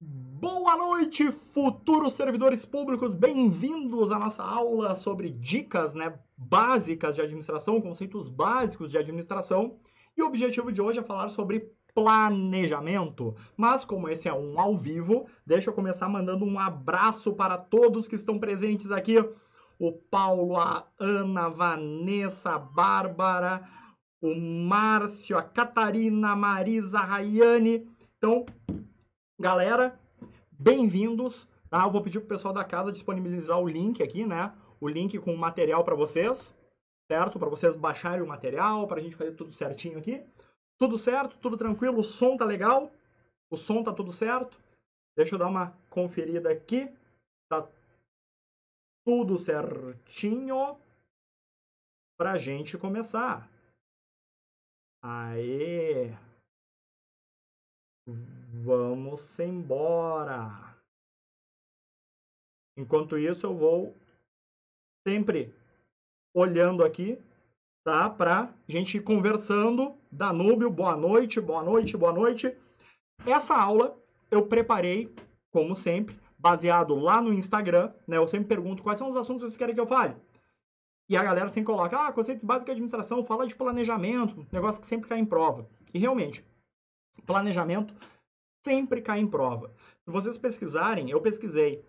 Boa noite, futuros servidores públicos, bem-vindos à nossa aula sobre dicas, básicas de administração, conceitos básicos de administração. E o objetivo de hoje é falar sobre planejamento. Mas como esse é um ao vivo, deixa eu começar mandando um abraço para todos que estão presentes aqui. O Paulo, a Ana, a Vanessa, a Bárbara, o Márcio, a Catarina, a Marisa, a Rayane. Então, galera, bem-vindos, tá? Eu vou pedir pro pessoal da casa disponibilizar o link aqui, né? O link com o material para vocês, certo? Para vocês baixarem o material, para a gente fazer tudo certinho aqui. Tudo certo, tudo tranquilo, o som tá legal? O som tá tudo certo? Deixa eu dar uma conferida aqui. Tá tudo certinho pra gente começar. Aê! Vamos embora! Enquanto isso, eu vou sempre olhando aqui, tá? Pra gente ir conversando. Danúbio, boa noite, boa noite, boa noite. Essa aula eu preparei, como sempre, baseado lá no Instagram, né? Eu sempre pergunto quais são os assuntos que vocês querem que eu fale. E a galera sempre coloca, conceitos básicos de administração, fala de planejamento, negócio que sempre cai em prova. E realmente, planejamento sempre cai em prova. Se vocês pesquisarem, eu pesquisei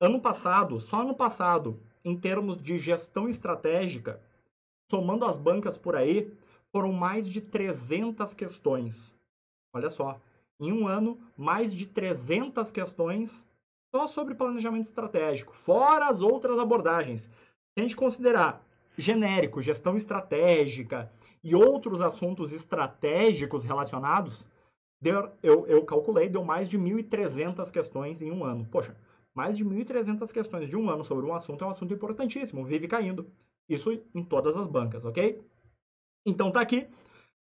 ano passado, só ano passado, em termos de gestão estratégica, somando as bancas por aí, foram mais de 300 questões. Olha só, em um ano, mais de 300 questões só sobre planejamento estratégico, fora as outras abordagens. Se a gente considerar genérico, gestão estratégica e outros assuntos estratégicos relacionados, eu calculei, deu mais de 1.300 questões em um ano. Poxa, mais de 1.300 questões de um ano sobre um assunto é um assunto importantíssimo, vive caindo. Isso em todas as bancas, ok? Então tá aqui.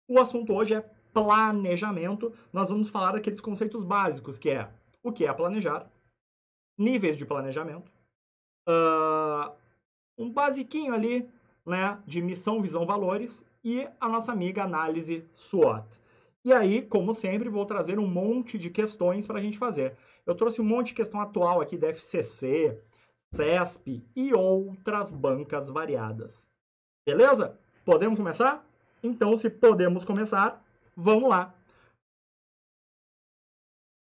O assunto hoje é planejamento. Nós vamos falar daqueles conceitos básicos, que é o que é planejar, níveis de planejamento, um basiquinho ali, né, de missão, visão, valores e a nossa amiga análise SWOT. E aí, como sempre, vou trazer um monte de questões para a gente fazer. Eu trouxe um monte de questão atual aqui da FCC, CESP e outras bancas variadas. Beleza? Podemos começar? Então, se podemos começar, vamos lá.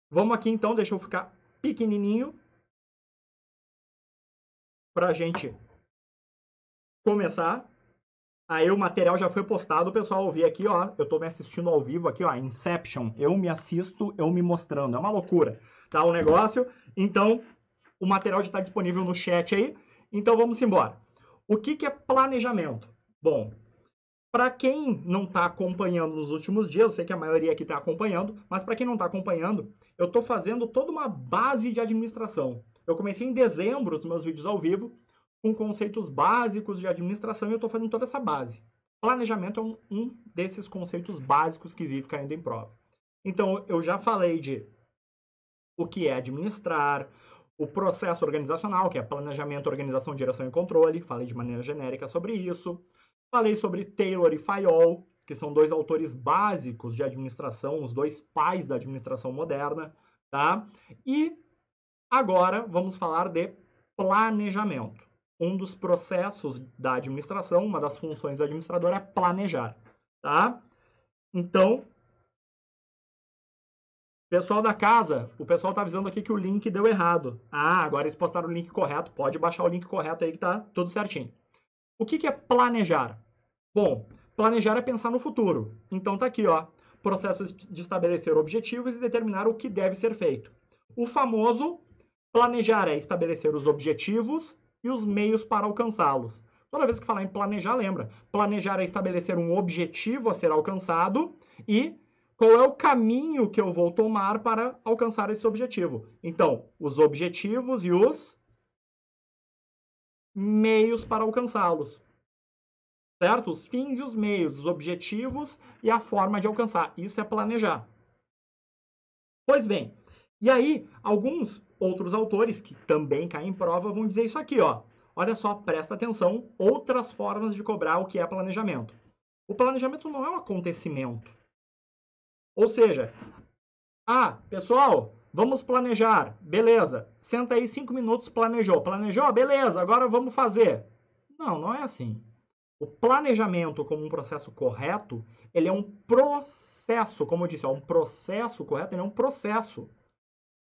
Vamos aqui, então, deixa eu ficar pequenininho para a gente começar. Aí o material já foi postado, o pessoal ouvir aqui, ó. Eu tô me assistindo ao vivo aqui, ó. Inception. Eu me assisto, eu me mostrando. É uma loucura, tá? O negócio. Então, o material já está disponível no chat aí. Então, vamos embora. O que é planejamento? Bom, para quem não está acompanhando nos últimos dias, eu sei que a maioria aqui está acompanhando, mas para quem não está acompanhando, eu estou fazendo toda uma base de administração. Eu comecei em dezembro os meus vídeos ao vivo, com conceitos básicos de administração, e eu estou fazendo toda essa base. Planejamento é um desses conceitos básicos que vive caindo em prova. Então, eu já falei de o que é administrar, o processo organizacional, que é planejamento, organização, direção e controle. Falei de maneira genérica sobre isso. Falei sobre Taylor e Fayol, que são dois autores básicos de administração, os dois pais da administração moderna, tá? E agora vamos falar de planejamento. Um dos processos da administração, uma das funções do administrador é planejar, tá? Então, pessoal da casa, o pessoal tá avisando aqui que o link deu errado. Agora eles postaram o link correto, pode baixar o link correto aí que tá tudo certinho. O que é planejar? Bom, planejar é pensar no futuro. Então tá aqui, ó, processo de estabelecer objetivos e determinar o que deve ser feito. O famoso planejar é estabelecer os objetivos e os meios para alcançá-los. Toda vez que falar em planejar, lembra. Planejar é estabelecer um objetivo a ser alcançado e qual é o caminho que eu vou tomar para alcançar esse objetivo. Então, os objetivos e os meios para alcançá-los. Certo? Os fins e os meios, os objetivos e a forma de alcançar. Isso é planejar. Pois bem, e aí, alguns outros autores, que também caem em prova, vão dizer isso aqui, ó. Olha só, presta atenção, outras formas de cobrar o que é planejamento. O planejamento não é um acontecimento. Ou seja, pessoal, Vamos planejar. Beleza. Senta aí 5 minutos, planejou. Planejou? Beleza, agora vamos fazer. Não, não é assim. O planejamento como um processo correto, ele é um processo, como eu disse, um processo correto, ele é um processo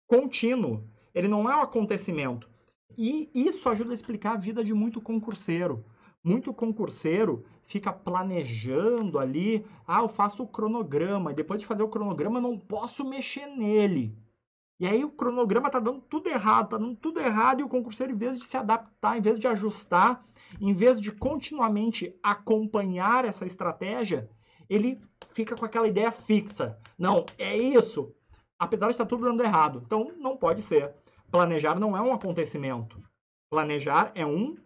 contínuo. Ele não é um acontecimento. E isso ajuda a explicar a vida de muito concurseiro. Muito concurseiro fica planejando ali, eu faço o cronograma, e depois de fazer o cronograma eu não posso mexer nele. E aí o cronograma tá dando tudo errado, e o concurseiro, em vez de se adaptar, em vez de ajustar, em vez de continuamente acompanhar essa estratégia, ele fica com aquela ideia fixa. Não, é isso. Apesar de estar tudo dando errado. Então, não pode ser. Planejar não é um acontecimento. Planejar é um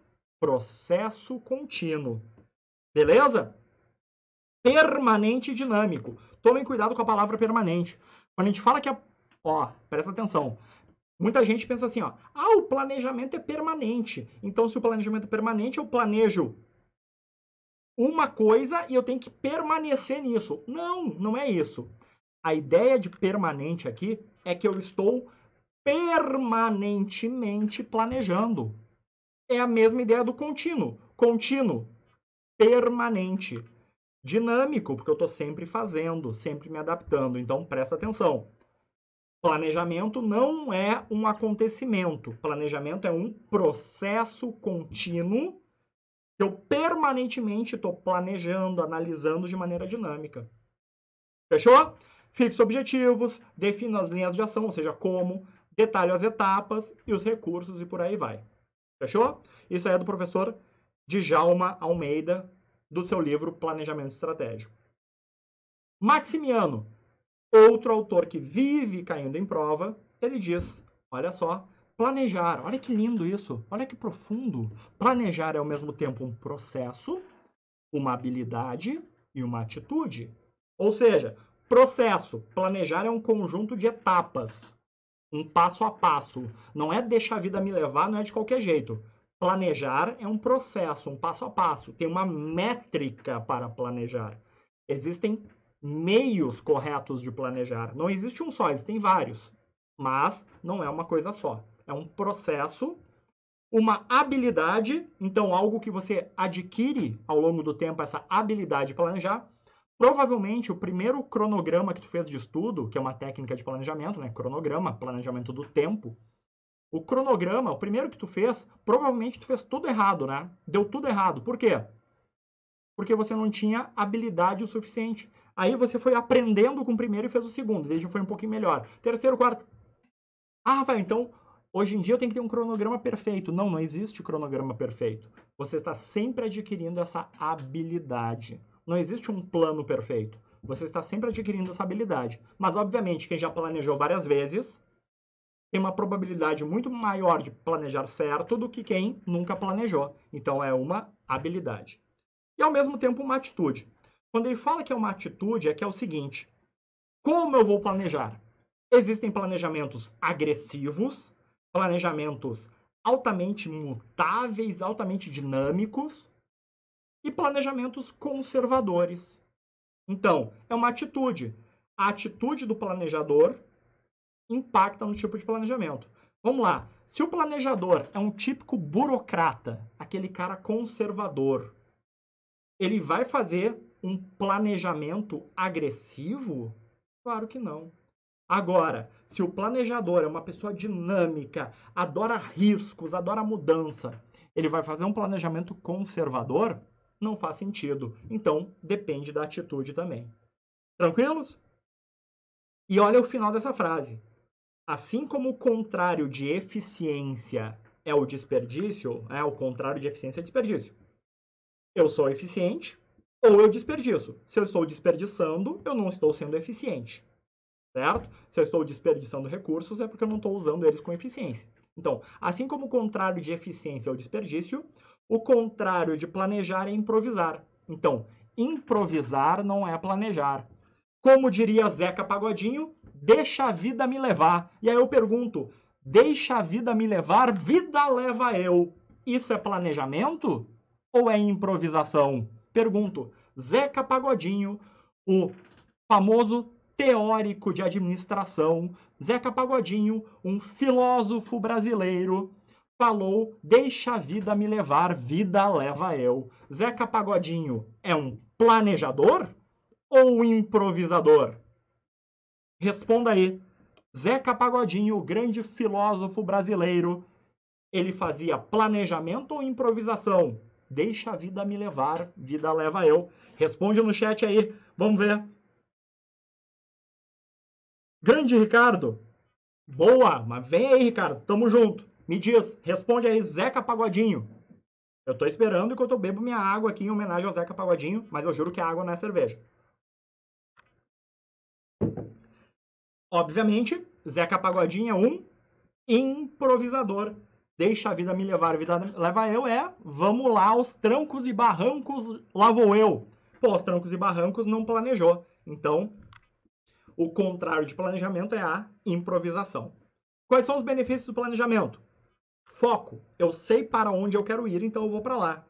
processo contínuo. Beleza? Permanente e dinâmico. Tomem cuidado com a palavra permanente. Quando a gente fala que é... presta atenção. Muita gente pensa assim, o planejamento é permanente. Então, se o planejamento é permanente, eu planejo uma coisa e eu tenho que permanecer nisso. Não, não é isso. A ideia de permanente aqui é que eu estou permanentemente planejando. É a mesma ideia do contínuo. Contínuo, permanente. Dinâmico, porque eu estou sempre fazendo, sempre me adaptando. Então, presta atenção. Planejamento não é um acontecimento. Planejamento é um processo contínuo que eu permanentemente estou planejando, analisando de maneira dinâmica. Fechou? Fixe objetivos, defina as linhas de ação, ou seja, como, detalhe as etapas e os recursos e por aí vai. Fechou? Isso aí é do professor Djalma Almeida, do seu livro Planejamento Estratégico. Maximiano, outro autor que vive caindo em prova, ele diz, olha só, planejar, olha que lindo isso, olha que profundo. Planejar é ao mesmo tempo um processo, uma habilidade e uma atitude. Ou seja, processo, planejar é um conjunto de etapas, um passo a passo. Não é deixar a vida me levar, não é de qualquer jeito. Planejar é um processo, um passo a passo. Tem uma métrica para planejar. Existem meios corretos de planejar. Não existe um só, existem vários. Mas não é uma coisa só. É um processo, uma habilidade, então algo que você adquire ao longo do tempo, essa habilidade de planejar. Provavelmente o primeiro cronograma que tu fez de estudo, que é uma técnica de planejamento, né? Cronograma, planejamento do tempo. O cronograma, o primeiro que tu fez, provavelmente tu fez tudo errado, né? Deu tudo errado. Por quê? Porque você não tinha habilidade o suficiente. Aí você foi aprendendo com o primeiro e fez o segundo. Desde foi um pouquinho melhor. Terceiro, quarto. Então, hoje em dia eu tenho que ter um cronograma perfeito. Não, não existe cronograma perfeito. Você está sempre adquirindo essa habilidade. Não existe um plano perfeito. Você está sempre adquirindo essa habilidade. Mas, obviamente, quem já planejou várias vezes tem uma probabilidade muito maior de planejar certo do que quem nunca planejou. Então, é uma habilidade. E, ao mesmo tempo, uma atitude. Quando ele fala que é uma atitude, é que é o seguinte. Como eu vou planejar? Existem planejamentos agressivos, planejamentos altamente mutáveis, altamente dinâmicos e planejamentos conservadores. Então, é uma atitude. A atitude do planejador impacta no tipo de planejamento. Vamos lá. Se o planejador é um típico burocrata, aquele cara conservador, ele vai fazer um planejamento agressivo? Claro que não. Agora, se o planejador é uma pessoa dinâmica, adora riscos, adora mudança, ele vai fazer um planejamento conservador? Não faz sentido. Então, depende da atitude também. Tranquilos? E olha o final dessa frase. Assim como o contrário de eficiência é o desperdício, o contrário de eficiência é desperdício. Eu sou eficiente ou eu desperdiço. Se eu estou desperdiçando, eu não estou sendo eficiente. Certo? Se eu estou desperdiçando recursos, é porque eu não estou usando eles com eficiência. Então, assim como o contrário de eficiência é o desperdício, o contrário de planejar é improvisar. Então, improvisar não é planejar. Como diria Zeca Pagodinho, deixa a vida me levar. E aí eu pergunto, deixa a vida me levar, vida leva eu. Isso é planejamento ou é improvisação? Pergunto, Zeca Pagodinho, o famoso teórico de administração, Zeca Pagodinho, um filósofo brasileiro, falou: deixa a vida me levar, vida leva eu. Zeca Pagodinho é um planejador ou um improvisador? Responda aí. Zeca Pagodinho, o grande filósofo brasileiro, ele fazia planejamento ou improvisação? Deixa a vida me levar, vida leva eu. Responde no chat aí, vamos ver. Grande Ricardo. Boa, mas vem aí, Ricardo, tamo junto. Me diz, responde aí, Zeca Pagodinho. Eu tô esperando enquanto eu bebo minha água aqui em homenagem ao Zeca Pagodinho, mas eu juro que a água não é cerveja. Obviamente, Zeca Pagodinho é um improvisador. Deixa a vida me levar, a vida leva eu vamos lá, aos trancos e barrancos, lá vou eu. Pô, os trancos e barrancos não planejou. Então, o contrário de planejamento é a improvisação. Quais são os benefícios do planejamento? Foco. Eu sei para onde eu quero ir, então eu vou para lá.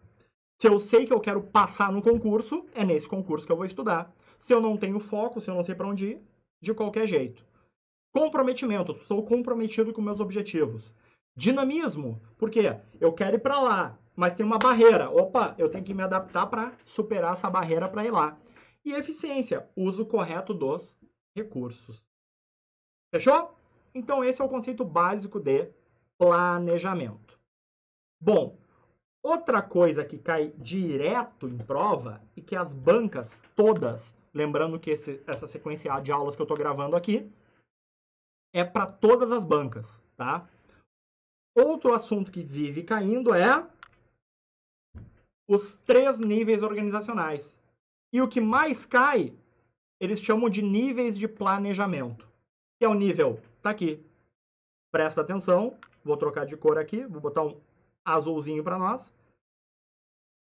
Se eu sei que eu quero passar no concurso, é nesse concurso que eu vou estudar. Se eu não tenho foco, se eu não sei para onde ir, de qualquer jeito. Comprometimento. Estou comprometido com meus objetivos. Dinamismo. Por quê? Eu quero ir para lá, mas tem uma barreira. Opa, eu tenho que me adaptar para superar essa barreira para ir lá. E eficiência. Uso correto dos recursos. Fechou? Então esse é o conceito básico de planejamento. Bom, outra coisa que cai direto em prova e que as bancas todas, lembrando que essa sequência de aulas que eu estou gravando aqui, é para todas as bancas, tá? Outro assunto que vive caindo é os 3 níveis organizacionais. E o que mais cai, eles chamam de níveis de planejamento. Que é o nível, tá aqui. Presta atenção, vou trocar de cor aqui, vou botar um azulzinho para nós.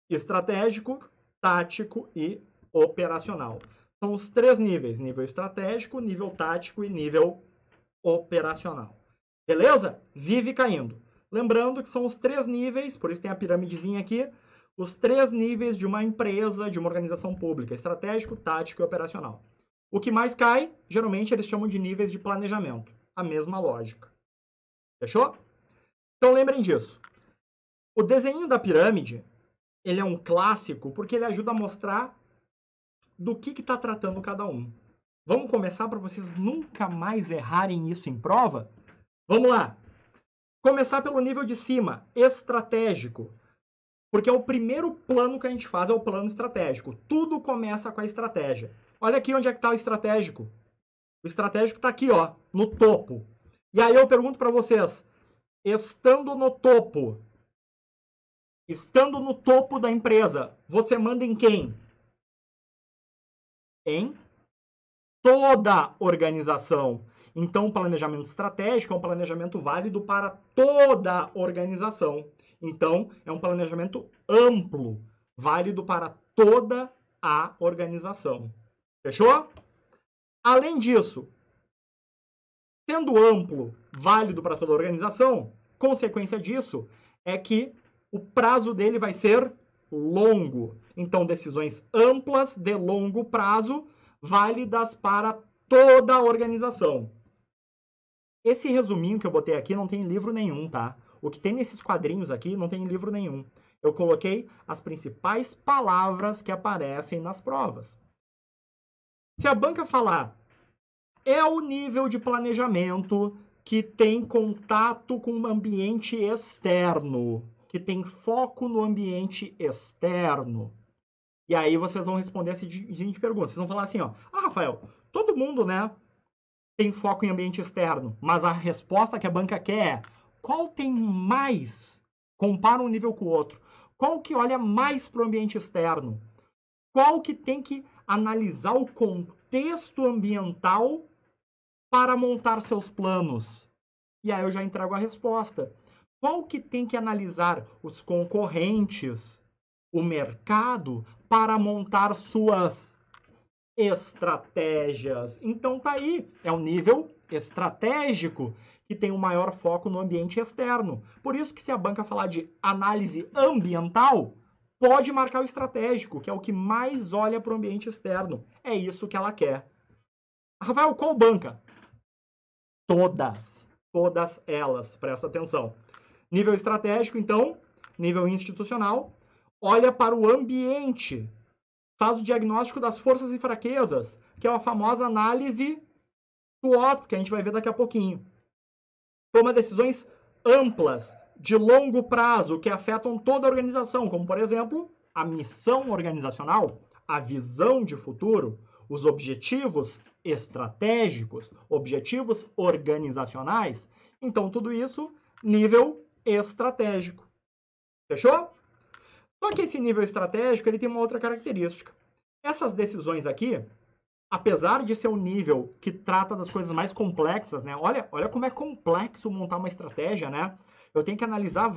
Estratégico, tático e operacional. São os 3 níveis, nível estratégico, nível tático e nível operacional. Beleza? Vive caindo. Lembrando que são os 3 níveis, por isso tem a piramidezinha aqui, os 3 níveis de uma empresa, de uma organização pública, estratégico, tático e operacional. O que mais cai, geralmente eles chamam de níveis de planejamento. A mesma lógica. Fechou? Então lembrem disso. O desenho da pirâmide, ele é um clássico porque ele ajuda a mostrar do que está tratando cada um. Vamos começar para vocês nunca mais errarem isso em prova? Vamos lá. Começar pelo nível de cima, estratégico. Porque é o primeiro plano que a gente faz, é o plano estratégico. Tudo começa com a estratégia. Olha aqui onde é que está o estratégico. O estratégico está aqui, ó, no topo. E aí eu pergunto para vocês, estando no topo da empresa, você manda em quem? Em toda a organização. Então, o planejamento estratégico é um planejamento válido para toda a organização. Então, é um planejamento amplo, válido para toda a organização. Fechou? Além disso, sendo amplo, válido para toda a organização, consequência disso é que o prazo dele vai ser longo. Então, decisões amplas de longo prazo, válidas para toda a organização. Esse resuminho que eu botei aqui não tem livro nenhum, tá? O que tem nesses quadrinhos aqui não tem livro nenhum. Eu coloquei as principais palavras que aparecem nas provas. Se a banca falar, é o nível de planejamento que tem contato com o ambiente externo, que tem foco no ambiente externo. E aí vocês vão responder a seguinte pergunta. Vocês vão falar assim, ó, Rafael, todo mundo, né, tem foco em ambiente externo, mas a resposta que a banca quer é qual tem mais? Compara um nível com o outro. Qual que olha mais para o ambiente externo? Qual que tem que analisar o contexto ambiental para montar seus planos? E aí eu já entrego a resposta. Qual que tem que analisar os concorrentes, o mercado, para montar suas estratégias? Então tá aí, é o nível estratégico que tem o maior foco no ambiente externo. Por isso que se a banca falar de análise ambiental, pode marcar o estratégico, que é o que mais olha para o ambiente externo. É isso que ela quer. Rafael, qual banca? Todas. Todas elas. Presta atenção. Nível estratégico, então, nível institucional, olha para o ambiente. Faz o diagnóstico das forças e fraquezas, que é a famosa análise SWOT, que a gente vai ver daqui a pouquinho. Toma decisões amplas, de longo prazo, que afetam toda a organização, como, por exemplo, a missão organizacional, a visão de futuro, os objetivos estratégicos, objetivos organizacionais. Então, tudo isso, nível estratégico. Fechou? Só que esse nível estratégico, ele tem uma outra característica. Essas decisões aqui, apesar de ser um nível que trata das coisas mais complexas, né? Olha como é complexo montar uma estratégia, né? Eu tenho que analisar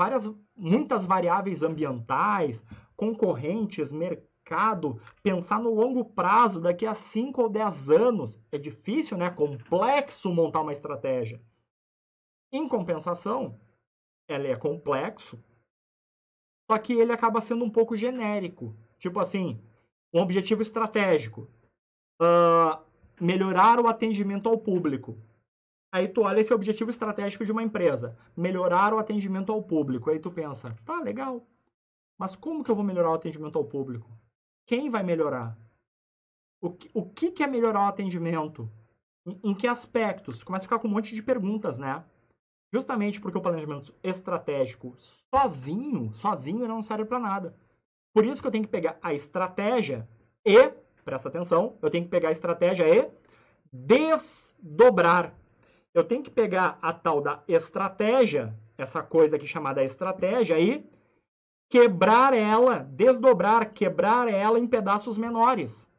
muitas variáveis ambientais, concorrentes, mercado, pensar no longo prazo, daqui a 5 ou 10 anos. É difícil, né? Complexo montar uma estratégia. Em compensação, ela é complexo, só que ele acaba sendo um pouco genérico. Tipo assim, um objetivo estratégico. Melhorar o atendimento ao público. Aí tu olha esse objetivo estratégico de uma empresa. Melhorar o atendimento ao público. Aí tu pensa, tá, legal. Mas como que eu vou melhorar o atendimento ao público? Quem vai melhorar? O que é melhorar o atendimento? Em que aspectos? Começa a ficar com um monte de perguntas, né? Justamente porque o planejamento estratégico sozinho não serve para nada. Por isso que eu tenho que pegar a estratégia e, presta atenção, eu tenho que pegar a estratégia e desdobrar. Eu tenho que pegar a tal da estratégia, essa coisa aqui chamada estratégia, e quebrar ela, desdobrar, quebrar ela em pedaços menores.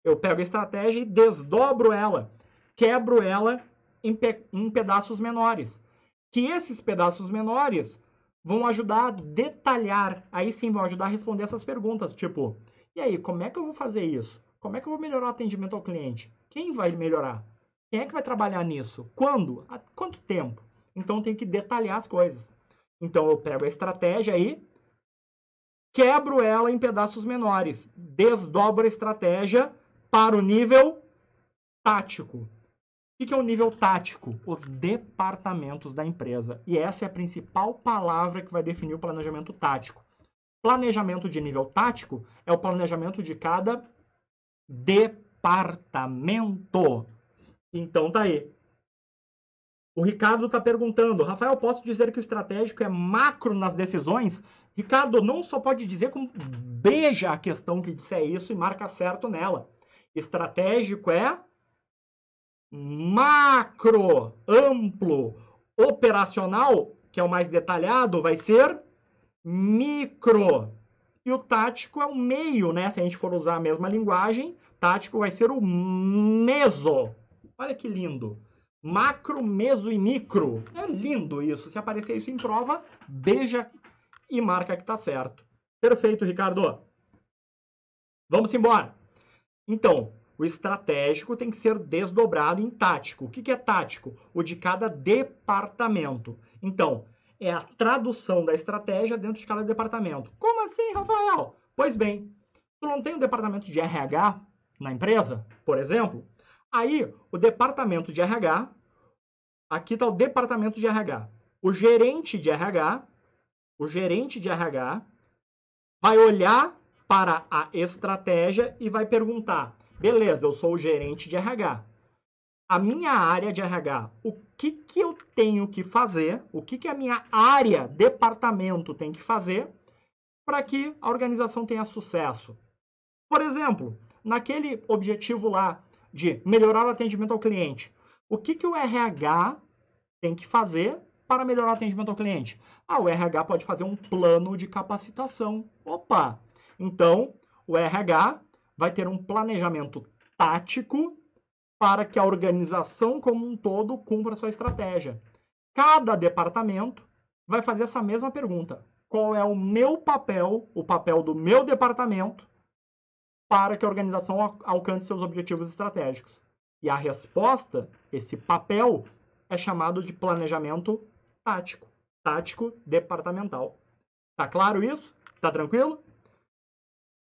Eu pego a estratégia e desdobro ela, quebro ela em pedaços menores. Que esses pedaços menores vão ajudar a detalhar, aí sim vão ajudar a responder essas perguntas, tipo, e aí, como é que eu vou fazer isso? Como é que eu vou melhorar o atendimento ao cliente? Quem vai melhorar? Quem é que vai trabalhar nisso? Quando? Há quanto tempo? Então tem que detalhar as coisas. Então eu pego a estratégia aí, quebro ela em pedaços menores, desdobro a estratégia para o nível tático. O que é o nível tático? Os departamentos da empresa. E essa é a principal palavra que vai definir o planejamento tático. Planejamento de nível tático é o planejamento de cada departamento. Então tá aí. O Ricardo está perguntando, Rafael, posso dizer que o estratégico é macro nas decisões? Ricardo, não só pode dizer, como beija a questão que disser isso e marca certo nela. Estratégico é macro, amplo. Operacional, que é o mais detalhado, vai ser micro. E o tático é o meio, né? Se a gente for usar a mesma linguagem, tático vai ser o meso. Olha que lindo. Macro, meso e micro. É lindo isso. Se aparecer isso em prova, beija e marca que tá certo. Perfeito, Ricardo. Vamos embora. Então, o estratégico tem que ser desdobrado em tático. O que é tático? O de cada departamento. Então, é a tradução da estratégia dentro de cada departamento. Como assim, Rafael? Pois bem, tu não tem um departamento de RH na empresa, por exemplo? Aí, o departamento de RH, aqui está o departamento de RH. O gerente de RH vai olhar para a estratégia e vai perguntar, beleza, eu sou o gerente de RH. A minha área de RH, o que eu tenho que fazer, o que a minha área, departamento tem que fazer para que a organização tenha sucesso? Por exemplo, naquele objetivo lá de melhorar o atendimento ao cliente, o que o RH tem que fazer para melhorar o atendimento ao cliente? O RH pode fazer um plano de capacitação. Opa! Então, o RH vai ter um planejamento tático para que a organização como um todo cumpra a sua estratégia. Cada departamento vai fazer essa mesma pergunta. Qual é o meu papel, o papel do meu departamento, para que a organização alcance seus objetivos estratégicos? E a resposta, esse papel, é chamado de planejamento tático. Tático departamental. Tá claro isso? Tá tranquilo?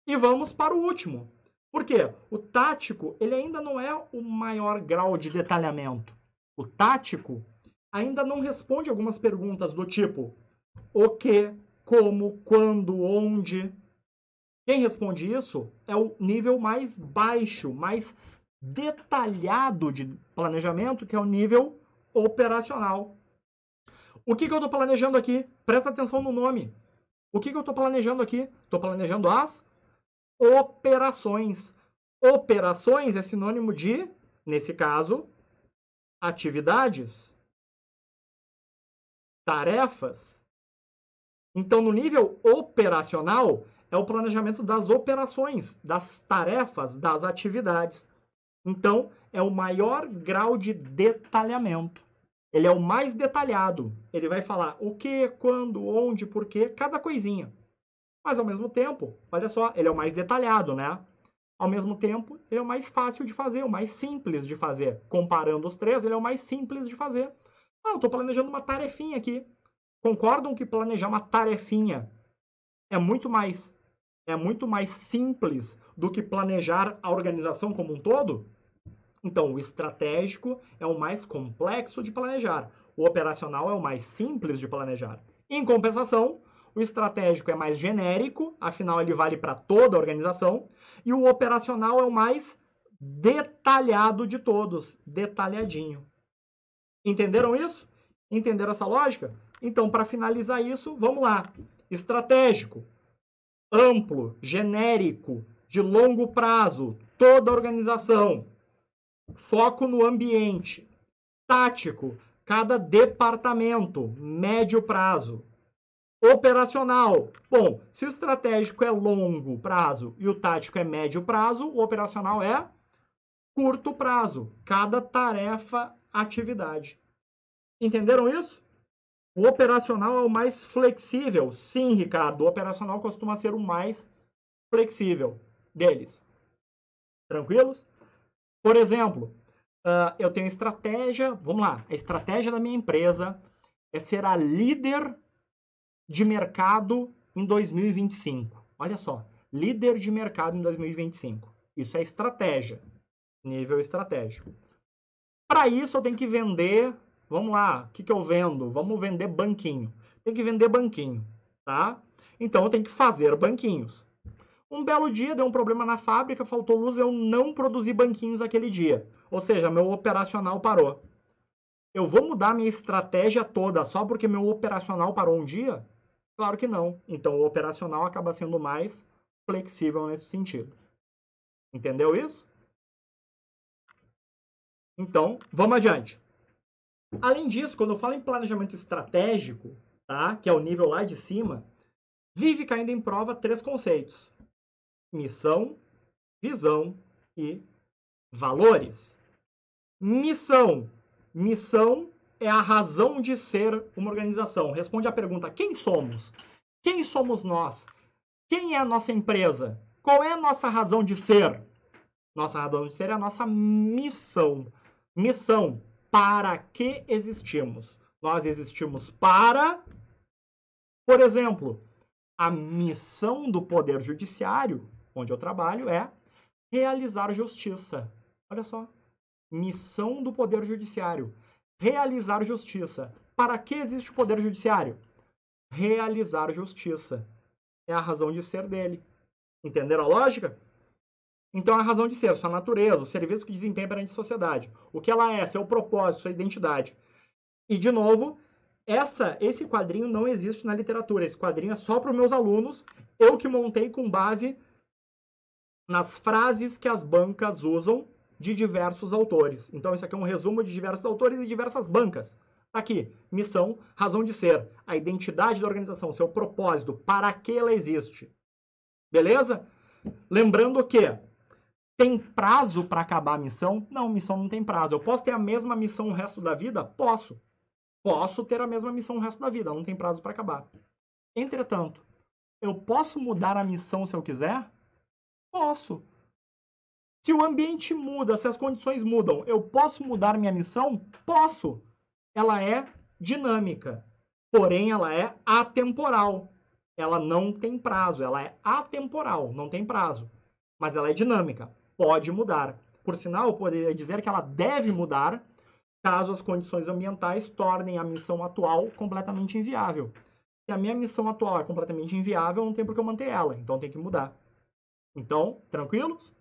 E vamos para o último. Por quê? O tático, ele ainda não é o maior grau de detalhamento. O tático ainda não responde algumas perguntas do tipo o que, como, quando, onde. Quem responde isso é o nível mais baixo, mais detalhado de planejamento, que é o nível operacional. O que eu estou planejando aqui? Presta atenção no nome. O que eu estou planejando aqui? Estou planejando as operações. Operações é sinônimo de, nesse caso, atividades, tarefas. Então, no nível operacional, é o planejamento das operações, das tarefas, das atividades. Então, é o maior grau de detalhamento. Ele é o mais detalhado. Ele vai falar o que, quando, onde, porquê, cada coisinha. Mas, ao mesmo tempo, olha só, ele é o mais detalhado, né? Ao mesmo tempo, ele é o mais fácil de fazer, o mais simples de fazer. Comparando os três, ele é o mais simples de fazer. Eu estou planejando uma tarefinha aqui. Concordam que planejar uma tarefinha é muito mais simples do que planejar a organização como um todo? Então, o estratégico é o mais complexo de planejar. O operacional é o mais simples de planejar. Em compensação, o estratégico é mais genérico, afinal ele vale para toda a organização, e o operacional é o mais detalhado de todos, detalhadinho. Entenderam isso? Entenderam essa lógica? Então, para finalizar isso, vamos lá. Estratégico, amplo, genérico, de longo prazo, toda a organização. Foco no ambiente. Tático, cada departamento, médio prazo. Operacional. Bom, se o estratégico é longo prazo e o tático é médio prazo, o operacional é curto prazo. Cada tarefa, atividade. Entenderam isso? O operacional é o mais flexível. Sim, Ricardo, o operacional costuma ser o mais flexível deles. Tranquilos? Por exemplo, eu tenho estratégia, vamos lá, a estratégia da minha empresa é ser a líder de mercado em 2025. Olha só, líder de mercado em 2025. Isso é estratégia, nível estratégico. Para isso eu tenho que vender, vamos lá, o que eu vendo? Vamos vender banquinho. Tem que vender banquinho, tá? Então eu tenho que fazer banquinhos. Um belo dia deu um problema na fábrica, faltou luz, eu não produzi banquinhos aquele dia. Ou seja, meu operacional parou. Eu vou mudar minha estratégia toda só porque meu operacional parou um dia? Claro que não. Então o operacional acaba sendo mais flexível nesse sentido. Entendeu isso? Então, vamos adiante. Além disso, quando eu falo em planejamento estratégico, tá? Que é o nível lá de cima, vive caindo em prova 3 conceitos: missão, visão e valores. Missão. Missão é a razão de ser uma organização. Responde à pergunta: quem somos? Quem somos nós? Quem é a nossa empresa? Qual é a nossa razão de ser? Nossa razão de ser é a nossa missão. Missão. Para que existimos? Nós existimos para, por exemplo, a missão do Poder Judiciário, onde eu trabalho, é realizar justiça. Olha só. Missão do Poder Judiciário. Realizar justiça. Para que existe o Poder Judiciário? Realizar justiça. É a razão de ser dele. Entenderam a lógica? Então, a razão de ser, sua natureza, o serviço que desempenha perante a sociedade. O que ela é, seu propósito, sua identidade. E, de novo, esse quadrinho não existe na literatura. Esse quadrinho é só para os meus alunos. Eu que montei com base nas frases que as bancas usam de diversos autores. Então, isso aqui é um resumo de diversos autores e diversas bancas. Aqui, missão, razão de ser, a identidade da organização, seu propósito, para que ela existe. Beleza? Lembrando que tem prazo para acabar a missão? Não, missão não tem prazo. Eu posso ter a mesma missão o resto da vida? Posso. Posso ter a mesma missão o resto da vida, não tem prazo para acabar. Entretanto, eu posso mudar a missão se eu quiser? Posso. Se o ambiente muda, se as condições mudam, eu posso mudar minha missão? Posso. Ela é dinâmica, porém ela é atemporal. Ela não tem prazo, ela é atemporal, não tem prazo. mas ela é dinâmica, pode mudar. Por sinal, eu poderia dizer que ela deve mudar caso as condições ambientais tornem a missão atual completamente inviável. Se a minha missão atual é completamente inviável, não tem por que eu manter ela, então tem que mudar. Então, tranquilos?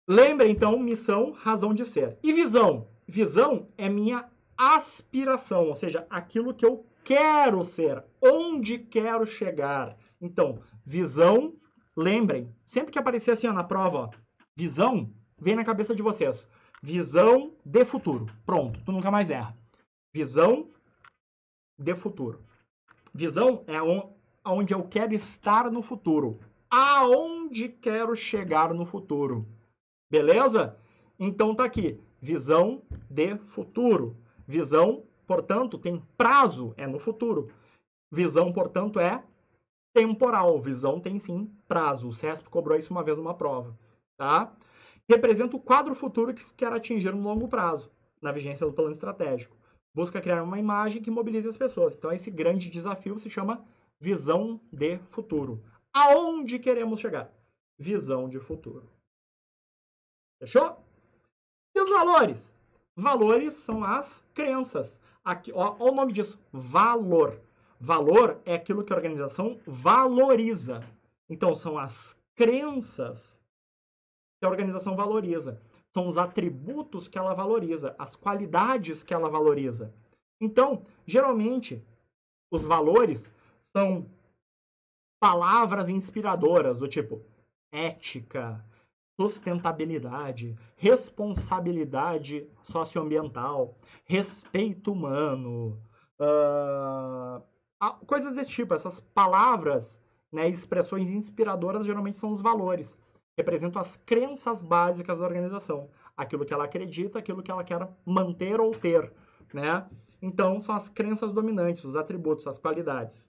Lembra, então, missão, razão de ser. E visão? Visão é minha aspiração, ou seja, aquilo que eu quero ser, onde quero chegar. Então, visão, lembrem, sempre que aparecer assim ó, na prova, ó, visão, vem na cabeça de vocês. Visão de futuro. Pronto, tu nunca mais erra. Visão de futuro. Visão é onde eu quero estar no futuro. Aonde quero chegar no futuro. Beleza? Então tá aqui. Visão de futuro. Visão, portanto, tem prazo, é no futuro. Visão, portanto, é temporal. Visão tem sim prazo. O CESP cobrou isso uma vez numa prova. Tá? Representa o quadro futuro que se quer atingir no longo prazo, na vigência do plano estratégico. Busca criar uma imagem que mobilize as pessoas. Então, esse grande desafio se chama visão de futuro. Aonde queremos chegar? Visão de futuro. Fechou? E os valores? Valores são as crenças. Aqui, ó o nome disso, valor. Valor é aquilo que a organização valoriza. Então, são as crenças que a organização valoriza. São os atributos que ela valoriza, as qualidades que ela valoriza. Então, geralmente, os valores são palavras inspiradoras, do tipo ética, sustentabilidade, responsabilidade socioambiental, respeito humano, coisas desse tipo. Essas palavras, né, expressões inspiradoras, geralmente são os valores. Representam as crenças básicas da organização. Aquilo que ela acredita, aquilo que ela quer manter ou ter, né? Então, são as crenças dominantes, os atributos, as qualidades.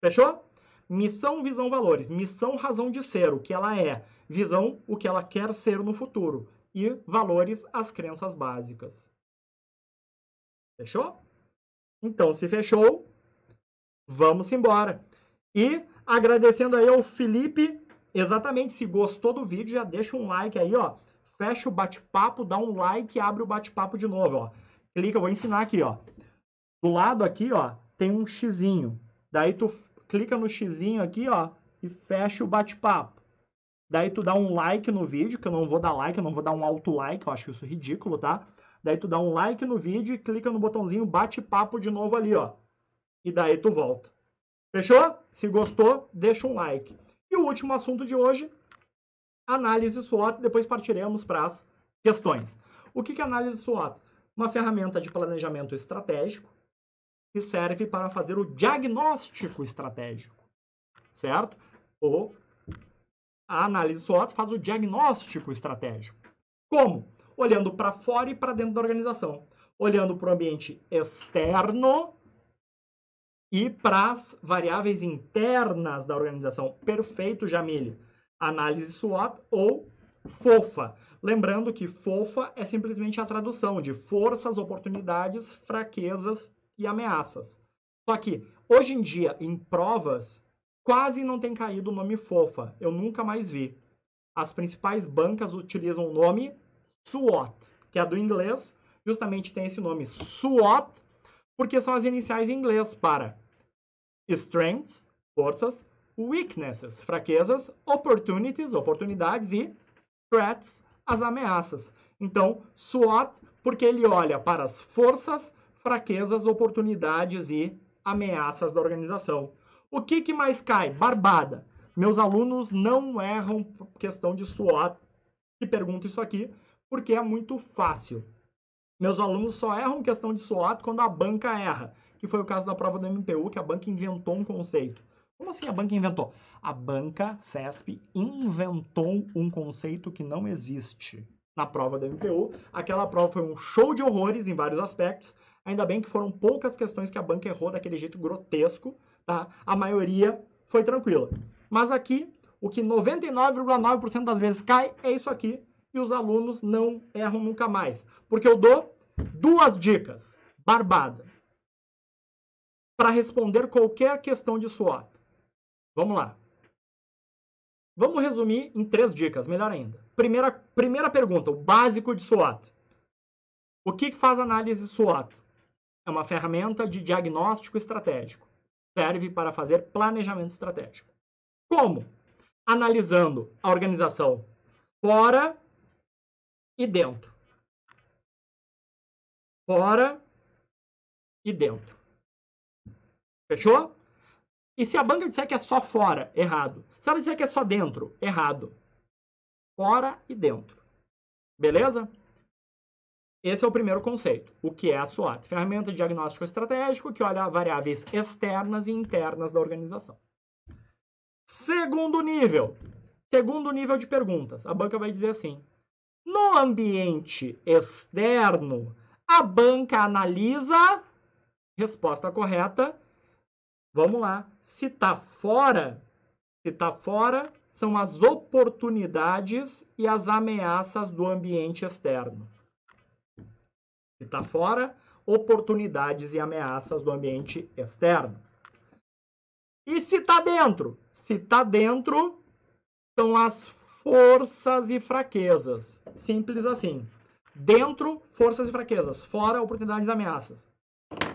Fechou? Missão, visão, valores. Missão, razão de ser, o que ela é. Visão, o que ela quer ser no futuro. E valores, as crenças básicas. Fechou? Então, se fechou, vamos embora. E agradecendo aí ao Felipe. Exatamente, se gostou do vídeo, já deixa um like aí, ó. Fecha o bate-papo, dá um like e abre o bate-papo de novo, ó. Clica, eu vou ensinar aqui, ó. Do lado aqui, ó, tem um xizinho. Daí tu clica no xizinho aqui, ó, e fecha o bate-papo. Daí tu dá um like no vídeo, que eu não vou dar like, eu não vou dar um auto-like, eu acho isso ridículo, tá? Daí tu dá um like no vídeo e clica no botãozinho bate-papo de novo ali, ó. E daí tu volta. Fechou? Se gostou, deixa um like. E o último assunto de hoje, análise SWOT, depois partiremos para as questões. O que é análise SWOT? Uma ferramenta de planejamento estratégico que serve para fazer o diagnóstico estratégico, certo? Ou a análise SWOT faz o diagnóstico estratégico. Como? Olhando para fora e para dentro da organização. Olhando para o ambiente externo e para as variáveis internas da organização. Perfeito, Jamile. Análise SWOT ou FOFA. Lembrando que FOFA é simplesmente a tradução de forças, oportunidades, fraquezas e ameaças. Só que, hoje em dia, em provas, quase não tem caído o nome FOFA. Eu nunca mais vi. As principais bancas utilizam o nome SWOT, que é do inglês. Justamente tem esse nome SWOT, porque são as iniciais em inglês para strengths, forças, weaknesses, fraquezas, opportunities, oportunidades e threats, as ameaças. Então, SWOT, porque ele olha para as forças, fraquezas, oportunidades e ameaças da organização. O que mais cai? Barbada. Meus alunos não erram questão de SWOT. E pergunto isso aqui porque é muito fácil. Meus alunos só erram questão de SWOT quando a banca erra, que foi o caso da prova do MPU, que a banca inventou um conceito. Como assim a banca inventou? A banca, CESP, inventou um conceito que não existe na prova do MPU. Aquela prova foi um show de horrores em vários aspectos. Ainda bem que foram poucas questões que a banca errou daquele jeito grotesco, tá? A maioria foi tranquila. Mas aqui, o que 99,9% das vezes cai é isso aqui. E os alunos não erram nunca mais. Porque eu dou 2 dicas. Barbada. Para responder qualquer questão de SWOT. Vamos lá. Vamos resumir em 3 dicas, melhor ainda. Primeira pergunta, o básico de SWOT. O que faz análise SWOT? É uma ferramenta de diagnóstico estratégico. Serve para fazer planejamento estratégico. Como? Analisando a organização fora e dentro. Fora e dentro. Fechou? E se a banca disser que é só fora, errado. Se ela disser que é só dentro, errado. Fora e dentro. Beleza? Esse é o primeiro conceito. O que é a SWOT? Ferramenta de diagnóstico estratégico que olha variáveis externas e internas da organização. Segundo nível de perguntas. A banca vai dizer assim: no ambiente externo, a banca analisa, resposta correta, vamos lá, se está fora, são as oportunidades e as ameaças do ambiente externo. Se está fora, oportunidades e ameaças do ambiente externo. E se está dentro? Se está dentro, são as forças e fraquezas. Simples assim. Dentro, forças e fraquezas. Fora, oportunidades e ameaças.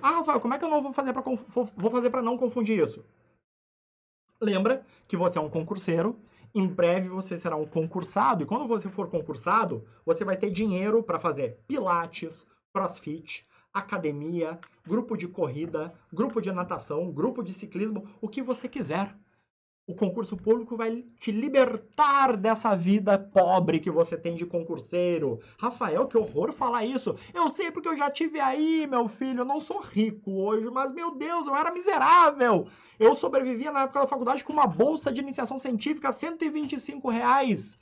Ah, Rafael, como é que eu não vou fazer para não confundir isso? Lembra que você é um concurseiro. Em breve você será um concursado. E quando você for concursado, você vai ter dinheiro para fazer pilates, crossfit, academia, grupo de corrida, grupo de natação, grupo de ciclismo, o que você quiser. O concurso público vai te libertar dessa vida pobre que você tem de concurseiro. Rafael, que horror falar isso. Eu sei porque eu já tive aí, meu filho. Eu não sou rico hoje, mas, meu Deus, eu era miserável. Eu sobrevivia na época da faculdade com uma bolsa de iniciação científica, R$125.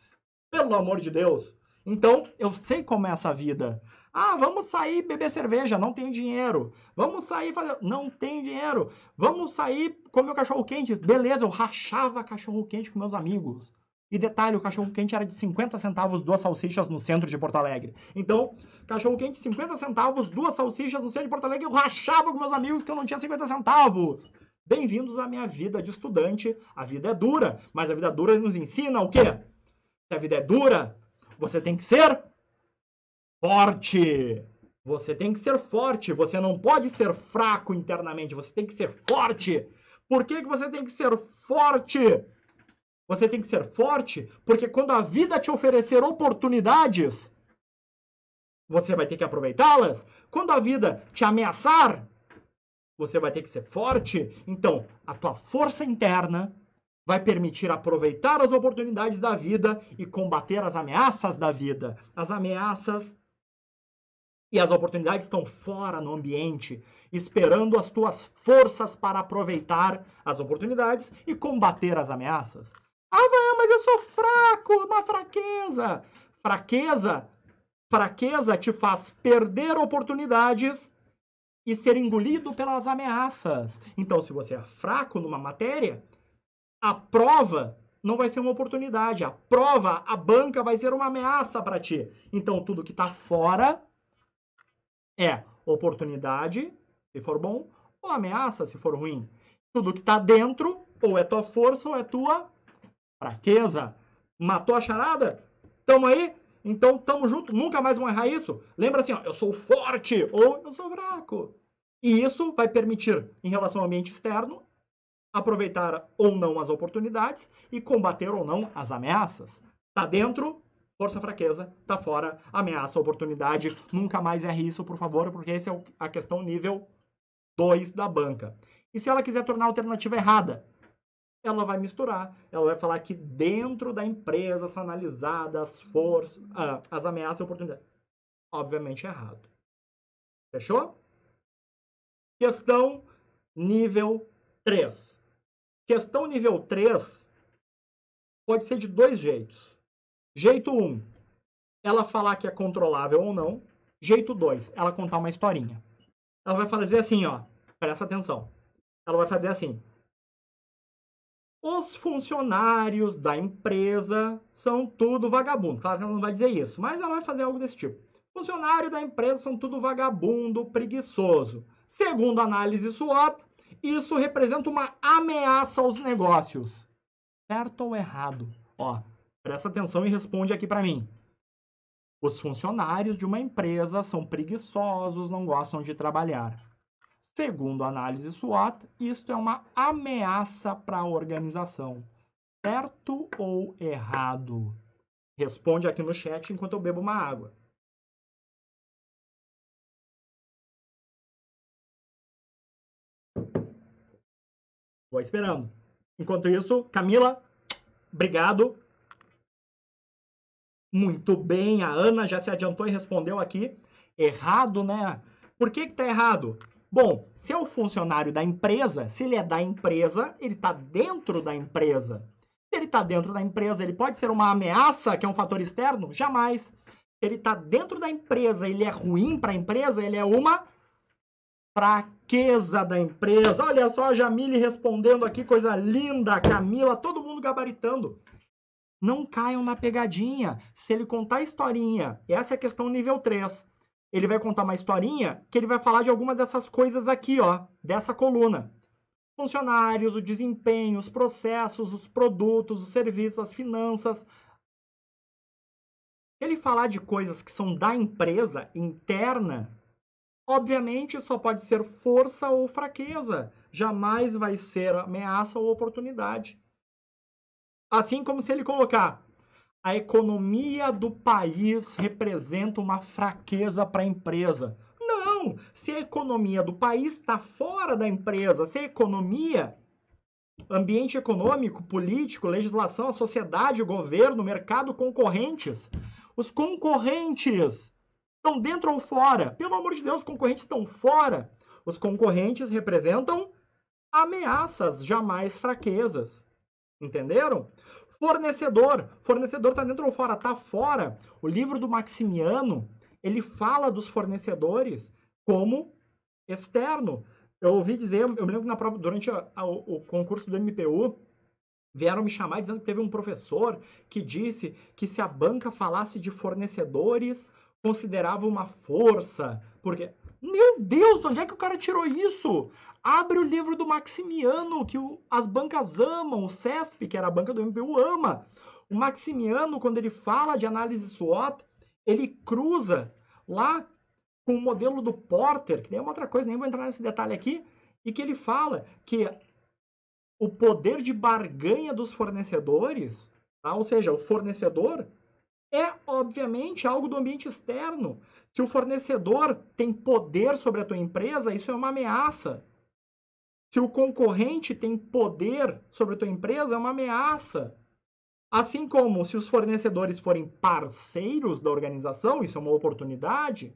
Pelo amor de Deus. Então, eu sei como é essa vida. Ah, vamos sair beber cerveja, não tenho dinheiro. Vamos sair fazer... Não tenho dinheiro. Vamos sair comer o cachorro-quente. Beleza, eu rachava cachorro-quente com meus amigos. E detalhe, o cachorro-quente era de 50 centavos, 2 salsichas no centro de Porto Alegre. Então, cachorro-quente, 50 centavos, 2 salsichas no centro de Porto Alegre. Eu rachava com meus amigos que eu não tinha 50 centavos. Bem-vindos à minha vida de estudante. A vida é dura, mas a vida dura nos ensina o quê? Se a vida é dura, você tem que ser forte. Você tem que ser forte. Você não pode ser fraco internamente. Você tem que ser forte. Por que você tem que ser forte? Você tem que ser forte porque quando a vida te oferecer oportunidades, você vai ter que aproveitá-las. Quando a vida te ameaçar, você vai ter que ser forte. Então, a tua força interna vai permitir aproveitar as oportunidades da vida e combater as ameaças da vida. As ameaças e as oportunidades estão fora no ambiente, esperando as tuas forças para aproveitar as oportunidades e combater as ameaças. Ah, mas eu sou fraco, uma fraqueza. Fraqueza te faz perder oportunidades e ser engolido pelas ameaças. Então, se você é fraco numa matéria, a prova não vai ser uma oportunidade. A prova, a banca, vai ser uma ameaça para ti. Então, tudo que está fora é oportunidade, se for bom, ou ameaça, se for ruim. Tudo que está dentro, ou é tua força, ou é tua fraqueza. Matou a charada? Tamo aí? Então, tamo junto. Nunca mais vão errar isso. Lembra assim, ó, eu sou forte ou eu sou fraco. E isso vai permitir, em relação ao ambiente externo, aproveitar ou não as oportunidades e combater ou não as ameaças. Tá dentro, força, fraqueza. Tá fora, ameaça, oportunidade. Nunca mais erre isso, por favor, porque essa é a questão nível 2 da banca. E se ela quiser tornar a alternativa errada? Ela vai misturar. Ela vai falar que dentro da empresa são analisadas as forças, as ameaças e oportunidades. Obviamente errado. Fechou? Questão nível 3. Questão nível 3 pode ser de 2 jeitos. Jeito 1, ela falar que é controlável ou não. Jeito 2, ela contar uma historinha. Ela vai fazer assim, ó. Presta atenção. Ela vai fazer assim. Os funcionários da empresa são tudo vagabundo. Claro que ela não vai dizer isso, mas ela vai fazer algo desse tipo. Funcionários da empresa são tudo vagabundo, preguiçoso. Segundo a análise SWOT, isso representa uma ameaça aos negócios. Certo ou errado? Ó, presta atenção e responde aqui para mim. Os funcionários de uma empresa são preguiçosos, não gostam de trabalhar. Segundo a análise SWOT, isto é uma ameaça para a organização. Certo ou errado? Responde aqui no chat enquanto eu bebo uma água. Vou esperando. Enquanto isso, Camila, obrigado. Muito bem, a Ana já se adiantou e respondeu aqui. Errado, né? Por que tá errado? Bom, se é o funcionário da empresa, se ele é da empresa, ele está dentro da empresa. Se ele está dentro da empresa, ele pode ser uma ameaça, que é um fator externo? Jamais. Se ele está dentro da empresa, ele é ruim para a empresa, ele é uma fraqueza da empresa. Olha só a Jamile respondendo aqui, coisa linda, a Camila, todo mundo gabaritando. Não caiam na pegadinha. Se ele contar historinha, essa é a questão nível 3. Ele vai contar uma historinha que ele vai falar de alguma dessas coisas aqui, ó, dessa coluna. Funcionários, o desempenho, os processos, os produtos, os serviços, as finanças. Se ele falar de coisas que são da empresa, interna, obviamente só pode ser força ou fraqueza. Jamais vai ser ameaça ou oportunidade. Assim como se ele colocar a economia do país representa uma fraqueza para a empresa. Não! Se a economia do país está fora da empresa, se a economia, ambiente econômico, político, legislação, a sociedade, o governo, o mercado, concorrentes, os concorrentes estão dentro ou fora? Pelo amor de Deus, os concorrentes estão fora. Os concorrentes representam ameaças, jamais fraquezas. Entenderam? Fornecedor está dentro ou fora? Está fora. O livro do Maximiano, ele fala dos fornecedores como externo. Eu ouvi dizer, eu me lembro que durante o concurso do MPU, vieram me chamar dizendo que teve um professor que disse que se a banca falasse de fornecedores, considerava uma força. Porque, meu Deus, onde é que o cara tirou isso? Abre o livro do Maximiano, que as bancas amam, o CESP, que era a banca do MPU, ama. O Maximiano, quando ele fala de análise SWOT, ele cruza lá com o modelo do Porter, que nem é uma outra coisa, nem vou entrar nesse detalhe aqui, e que ele fala que o poder de barganha dos fornecedores, tá? Ou seja, o fornecedor é, obviamente, algo do ambiente externo. Se o fornecedor tem poder sobre a tua empresa, isso é uma ameaça. Se o concorrente tem poder sobre a tua empresa, é uma ameaça. Assim como se os fornecedores forem parceiros da organização, isso é uma oportunidade,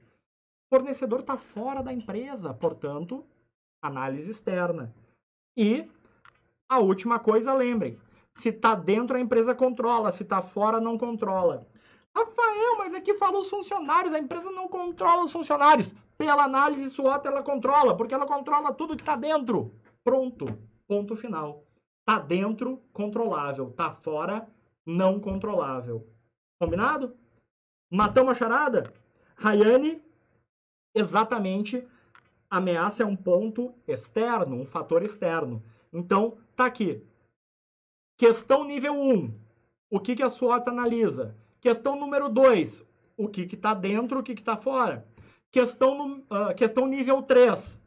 o fornecedor está fora da empresa, portanto, análise externa. E a última coisa, lembrem, se está dentro a empresa controla, se está fora não controla. Rafael, mas aqui fala os funcionários, a empresa não controla os funcionários. Pela análise SWOT ela controla, porque ela controla tudo que está dentro. Pronto, ponto final. Tá dentro, controlável. Tá fora, não controlável. Combinado? Matamos a charada? Rayane, exatamente, ameaça é um ponto externo, um fator externo. Então, tá aqui. Questão nível 1. O que a SWOT analisa? Questão número 2. O que está dentro, o que está fora? Questão nível 3.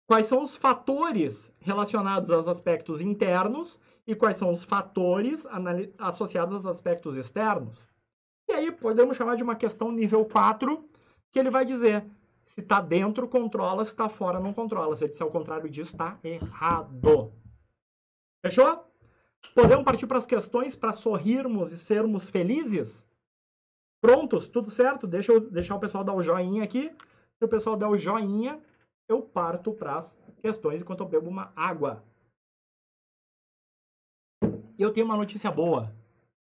Quais são os fatores relacionados aos aspectos internos e quais são os fatores associados aos aspectos externos? E aí podemos chamar de uma questão nível 4, que ele vai dizer se está dentro, controla, se está fora, não controla. Se ele disser o contrário disso, está errado. Fechou? Podemos partir para as questões para sorrirmos e sermos felizes? Prontos? Tudo certo? Deixa eu deixar o pessoal dar o joinha aqui. Se o pessoal der o joinha, eu parto para as questões enquanto eu bebo uma água. E eu tenho uma notícia boa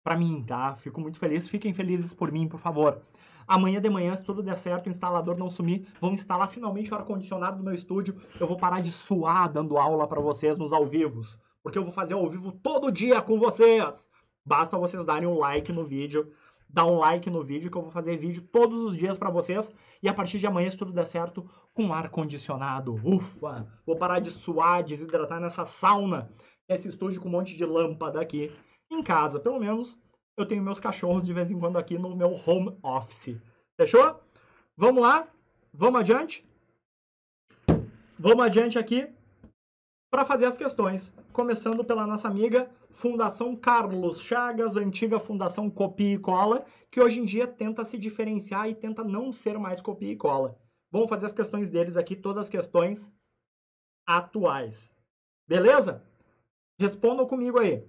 para mim, tá? Fico muito feliz. Fiquem felizes por mim, por favor. Amanhã de manhã, se tudo der certo, o instalador não sumir, vão instalar finalmente o ar-condicionado no meu estúdio. Eu vou parar de suar dando aula para vocês nos ao vivos, porque eu vou fazer ao vivo todo dia com vocês. Basta vocês darem um like no vídeo. Dá um like no vídeo que eu vou fazer vídeo todos os dias para vocês. E a partir de amanhã, se tudo der certo, com ar-condicionado. Ufa! Vou parar de suar, desidratar nessa sauna. Esse estúdio com um monte de lâmpada aqui. Em casa, pelo menos, eu tenho meus cachorros de vez em quando aqui no meu home office. Fechou? Vamos lá? Vamos adiante? Vamos adiante aqui para fazer as questões. Começando pela nossa amiga Fundação Carlos Chagas, antiga Fundação Copia e Cola, que hoje em dia tenta se diferenciar e tenta não ser mais copia e cola. Vamos fazer as questões deles aqui, todas as questões atuais. Beleza? Respondam comigo aí.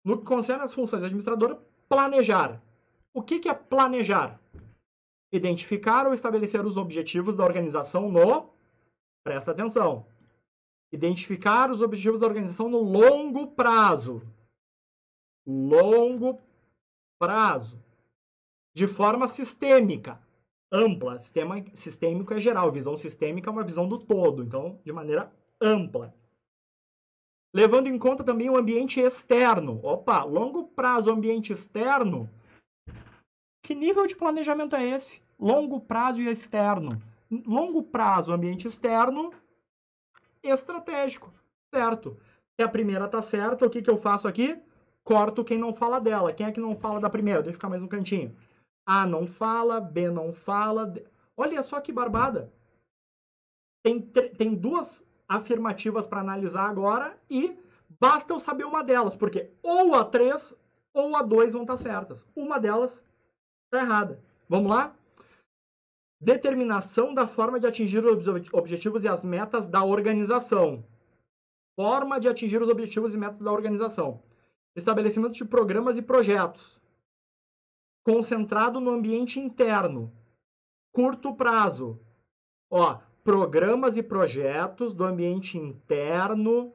No que concerne as funções administradoras, planejar. O que é planejar? Identificar ou estabelecer os objetivos da organização no... Presta atenção. Identificar os objetivos da organização no longo prazo. Longo prazo. De forma sistêmica. Ampla. Sistêmico é geral. Visão sistêmica é uma visão do todo. Então, de maneira ampla. Levando em conta também o ambiente externo. Opa, longo prazo, ambiente externo. Que nível de planejamento é esse? Longo prazo e externo. Longo prazo, ambiente externo, estratégico. Certo. Se a primeira tá certa, o que eu faço aqui? Corto quem não fala dela. Quem é que não fala da primeira? Deixa eu ficar mais no cantinho. A não fala, B não fala. Olha só que barbada. Tem duas afirmativas para analisar agora e basta eu saber uma delas, porque ou a 3 ou a 2 vão estar certas. Uma delas está errada. Vamos lá? Determinação da forma de atingir os objetivos e as metas da organização. Forma de atingir os objetivos e metas da organização. Estabelecimento de programas e projetos. Concentrado no ambiente interno. Curto prazo. Ó, programas e projetos do ambiente interno,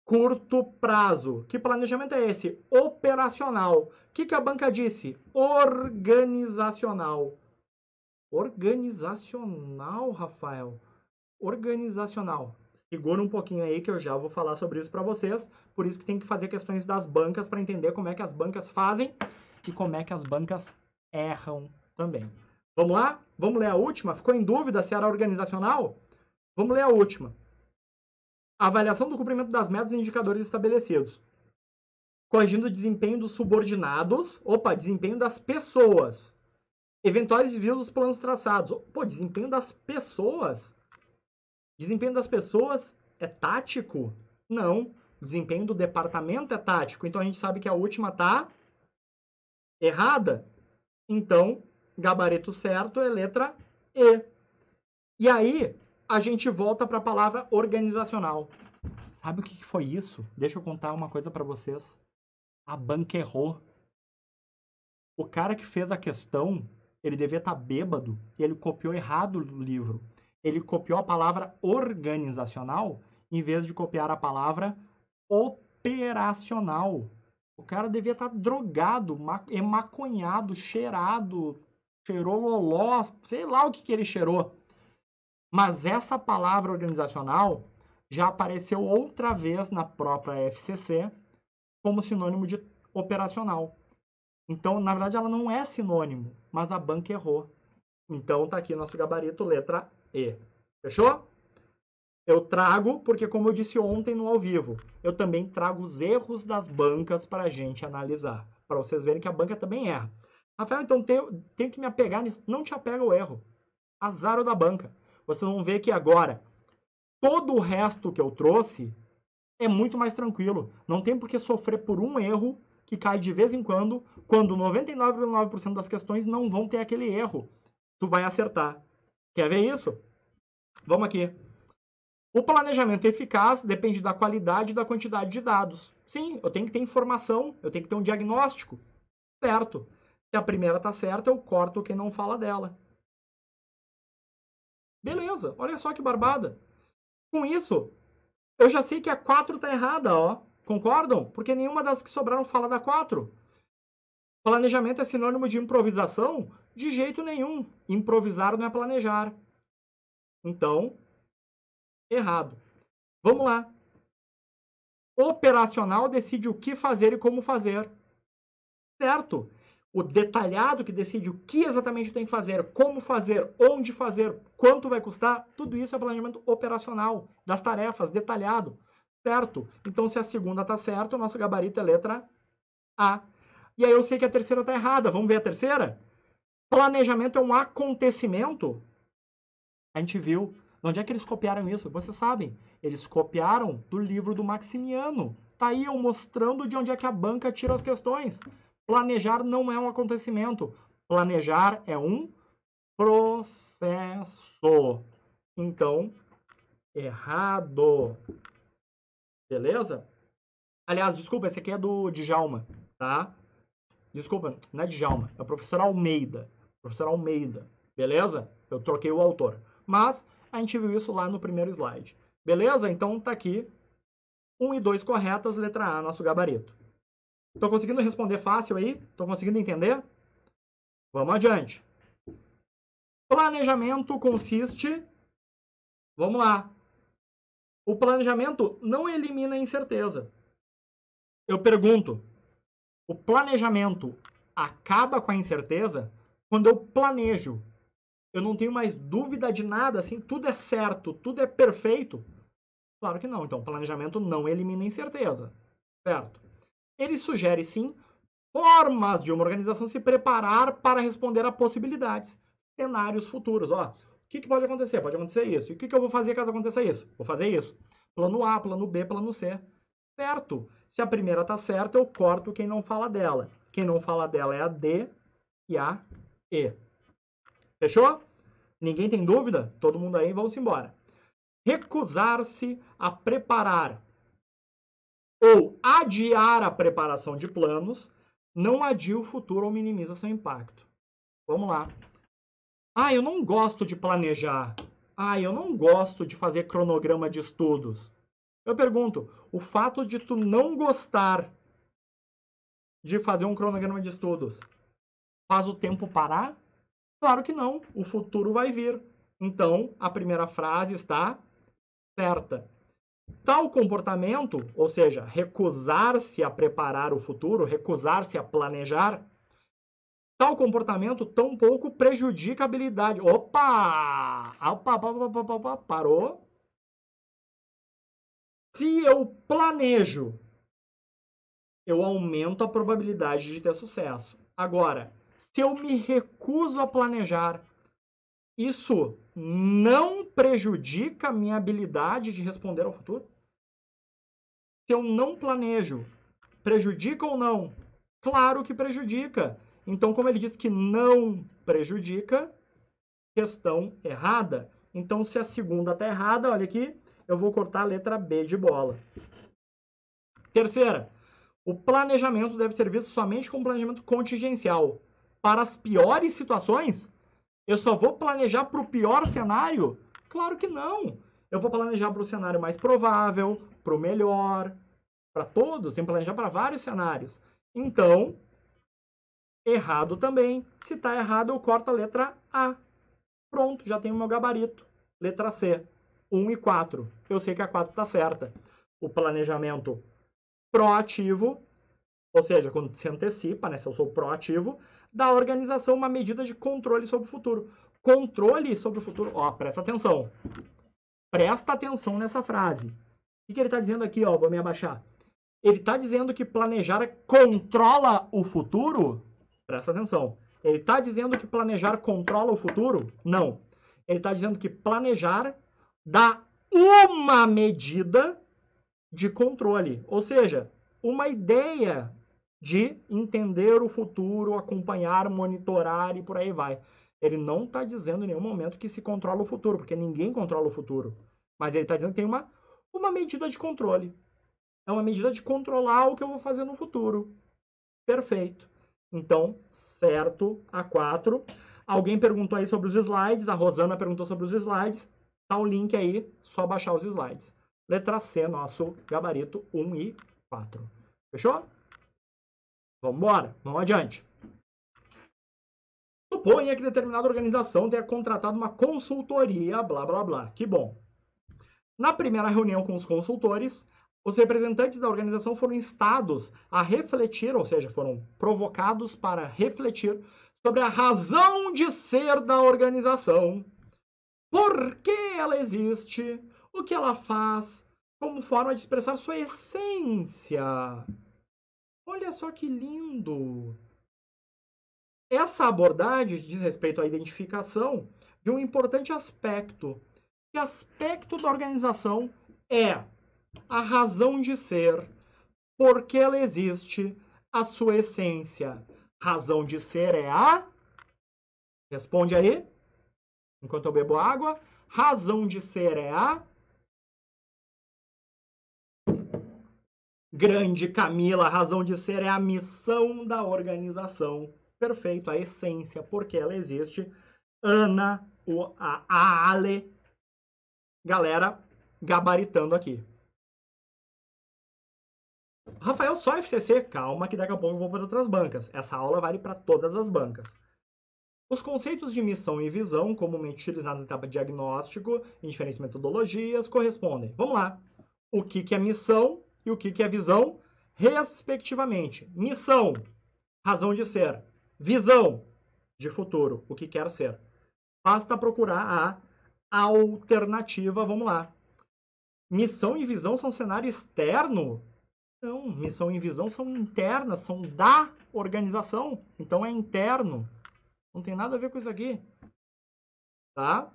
curto prazo. Que planejamento é esse? Operacional. O que a banca disse? Organizacional. Organizacional, Rafael. Organizacional. Segura um pouquinho aí que eu já vou falar sobre isso para vocês. Por isso que tem que fazer questões das bancas para entender como é que as bancas fazem e como é que as bancas erram também. Vamos lá? Vamos ler a última? Ficou em dúvida se era organizacional? Vamos ler a última. Avaliação do cumprimento das metas e indicadores estabelecidos. Corrigindo o desempenho dos subordinados. Opa, desempenho das pessoas. Eventuais desvios dos planos traçados. Pô, desempenho das pessoas? Desempenho das pessoas é tático? Não. O desempenho do departamento é tático. Então, a gente sabe que a última tá errada. Então, gabarito certo é letra E. E aí, a gente volta para a palavra organizacional. Sabe o que foi isso? Deixa eu contar uma coisa para vocês. A banca errou. O cara que fez a questão, ele devia estar bêbado e ele copiou errado o livro. Ele copiou a palavra organizacional em vez de copiar a palavra operacional. O cara devia estar drogado, emaconhado, cheirado, cheirou loló, sei lá o que ele cheirou. Mas essa palavra organizacional já apareceu outra vez na própria FCC como sinônimo de operacional. Então, na verdade, ela não é sinônimo, mas a banca errou. Então, tá aqui nosso gabarito, letra E. Fechou? Eu trago, porque como eu disse ontem no ao vivo, eu também trago os erros das bancas para a gente analisar. Para vocês verem que a banca também erra. Rafael, então tenho que me apegar nisso. Não te apega ao erro. Azar da banca. Vocês vão ver que agora, todo o resto que eu trouxe é muito mais tranquilo. Não tem por que sofrer por um erro que cai de vez em quando 99,9% das questões não vão ter aquele erro. Tu vai acertar. Quer ver isso? Vamos aqui. O planejamento eficaz depende da qualidade e da quantidade de dados. Sim, eu tenho que ter informação, eu tenho que ter um diagnóstico. Certo. Se a primeira está certa, eu corto quem não fala dela. Beleza, olha só que barbada. Com isso, eu já sei que a 4 está errada, ó. Concordam? Porque nenhuma das que sobraram fala da 4. Planejamento é sinônimo de improvisação? De jeito nenhum. Improvisar não é planejar. Então, errado. Vamos lá. Operacional decide o que fazer e como fazer. Certo. O detalhado que decide o que exatamente tem que fazer, como fazer, onde fazer, quanto vai custar, tudo isso é planejamento operacional, das tarefas, detalhado. Certo? Então, se a segunda está certa, o nosso gabarito é letra A. E aí eu sei que a terceira está errada. Vamos ver a terceira? Planejamento é um acontecimento? A gente viu. Onde é que eles copiaram isso? Vocês sabem. Eles copiaram do livro do Maximiano. Tá aí eu mostrando de onde é que a banca tira as questões. Planejar não é um acontecimento. Planejar é um processo. Então, errado. Beleza? Aliás, desculpa, esse aqui é do Djalma, tá? Desculpa, não é Djalma, é o professor Almeida. Professor Almeida, beleza? Eu troquei o autor. Mas a gente viu isso lá no primeiro slide. Beleza? Então tá aqui 1 e 2 corretas, letra A, nosso gabarito. Tô conseguindo responder fácil aí? Tô conseguindo entender? Vamos adiante. Planejamento consiste... Vamos lá. O planejamento não elimina a incerteza. Eu pergunto, o planejamento acaba com a incerteza? Quando eu planejo, eu não tenho mais dúvida de nada, assim, tudo é certo, tudo é perfeito? Claro que não. Então, o planejamento não elimina a incerteza, certo? Ele sugere, sim, formas de uma organização se preparar para responder a possibilidades, cenários futuros. Ó, o que pode acontecer? Pode acontecer isso. E o que eu vou fazer caso aconteça isso? Vou fazer isso. Plano A, plano B, plano C. Certo. Se a primeira está certa, eu corto quem não fala dela. Quem não fala dela é a D e a E. Fechou? Ninguém tem dúvida? Todo mundo aí, vamos embora. Recusar-se a preparar ou adiar a preparação de planos não adia o futuro ou minimiza seu impacto. Vamos lá. Ah, eu não gosto de planejar. Ah, eu não gosto de fazer cronograma de estudos. Eu pergunto, o fato de tu não gostar de fazer um cronograma de estudos faz o tempo parar? Claro que não. O futuro vai vir. Então, a primeira frase está certa. Tal comportamento, ou seja, recusar-se a preparar o futuro, recusar-se a planejar, tal comportamento tampouco prejudica a habilidade. Opa! Opa, parou. Se eu planejo, eu aumento a probabilidade de ter sucesso. Agora, se eu me recuso a planejar, isso não prejudica a minha habilidade de responder ao futuro? Se eu não planejo, prejudica ou não? Claro que prejudica. Então, como ele diz que não prejudica, questão errada. Então, se a segunda está errada, olha aqui, eu vou cortar a letra B de bola. Terceira, o planejamento deve ser visto somente como planejamento contingencial. Para as piores situações, eu só vou planejar para o pior cenário? Claro que não. Eu vou planejar para o cenário mais provável, para o melhor, para todos, tem que planejar para vários cenários. Então, errado também. Se está errado, eu corto a letra A. Pronto, já tenho o meu gabarito. Letra C, 1 e 4. Eu sei que a 4 está certa. O planejamento proativo, ou seja, quando se antecipa, né, se eu sou proativo, da organização uma medida de controle sobre o futuro. Controle sobre o futuro. Ó, presta atenção. Presta atenção nessa frase. O que ele está dizendo aqui? Ó, vou me abaixar. Ele está dizendo que planejar controla o futuro? Presta atenção. Ele está dizendo que planejar controla o futuro? Não. Ele está dizendo que planejar dá uma medida de controle. Ou seja, uma ideia de entender o futuro, acompanhar, monitorar e por aí vai. Ele não está dizendo em nenhum momento que se controla o futuro, porque ninguém controla o futuro. Mas ele está dizendo que tem uma medida de controle. É uma medida de controlar o que eu vou fazer no futuro. Perfeito. Então, certo, a 4. Alguém perguntou aí sobre os slides. A Rosana perguntou sobre os slides. Tá o link aí, só baixar os slides. Letra C, nosso gabarito 1 e 4. Fechou? Vamos embora, vamos adiante. Suponha que determinada organização tenha contratado uma consultoria, blá, blá, blá. Que bom. Na primeira reunião com os consultores, os representantes da organização foram instados a refletir, ou seja, foram provocados para refletir sobre a razão de ser da organização. Por que ela existe? O que ela faz? Como forma de expressar sua essência? Olha só que lindo! Essa abordagem diz respeito à identificação de um importante aspecto. Que aspecto da organização é a razão de ser, por que ela existe, a sua essência. Razão de ser é a... Responde aí, enquanto eu bebo água. Razão de ser é a... Grande Camila, a razão de ser é a missão da organização. Perfeito, a essência, porque ela existe. Ana, a Ale, galera, gabaritando aqui. Rafael, só FCC? Calma que daqui a pouco eu vou para outras bancas. Essa aula vale para todas as bancas. Os conceitos de missão e visão, comumente utilizados na etapa de diagnóstico em diferentes metodologias, correspondem. Vamos lá. O que é missão e o que é visão, respectivamente. Missão, razão de ser. Visão, de futuro, o que quer ser. Basta procurar a alternativa. Vamos lá. Missão e visão são cenário externo? Não, missão e visão são internas, são da organização. Então é interno. Não tem nada a ver com isso aqui. Tá?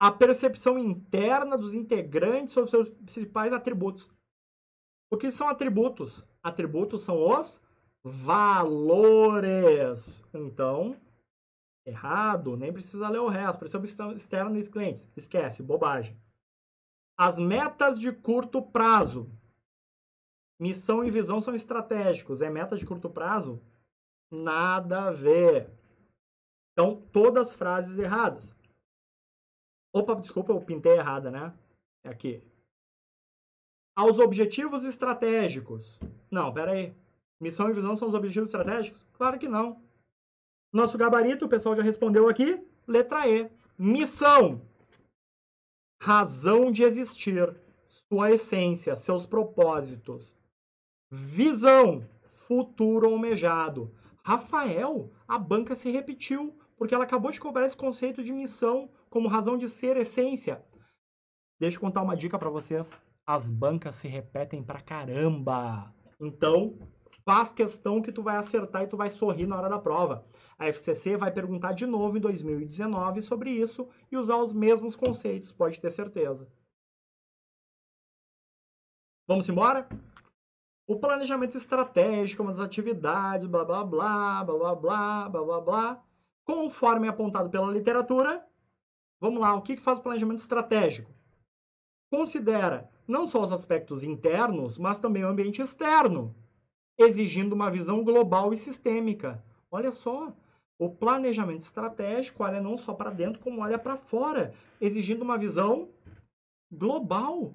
A percepção interna dos integrantes sobre seus principais atributos. O que são atributos? Atributos são os valores. Então, errado, nem precisa ler o resto. Percepção externa dos clientes. Esquece, bobagem. As metas de curto prazo. Missão e visão são estratégicos. É meta de curto prazo? Nada a ver. Então, todas as frases erradas. Opa, desculpa, eu pintei errada, né? É aqui. Aos objetivos estratégicos. Não, pera aí. Missão e visão são os objetivos estratégicos? Claro que não. Nosso gabarito, o pessoal já respondeu aqui. Letra E. Missão. Razão de existir. Sua essência, seus propósitos. Visão. Futuro almejado. Rafael, a banca se repetiu, porque ela acabou de cobrar esse conceito de missão como razão de ser, essência. Deixa eu contar uma dica para vocês. As bancas se repetem pra caramba. Então, faz questão que tu vai acertar e tu vai sorrir na hora da prova. A FCC vai perguntar de novo em 2019 sobre isso e usar os mesmos conceitos, pode ter certeza. Vamos embora? O planejamento estratégico, das atividades, blá, blá, blá, blá, blá, blá, blá, blá, blá. Conforme apontado pela literatura, vamos lá, o que faz o planejamento estratégico? Considera não só os aspectos internos, mas também o ambiente externo, exigindo uma visão global e sistêmica. Olha só, o planejamento estratégico olha não só para dentro, como olha para fora, exigindo uma visão global.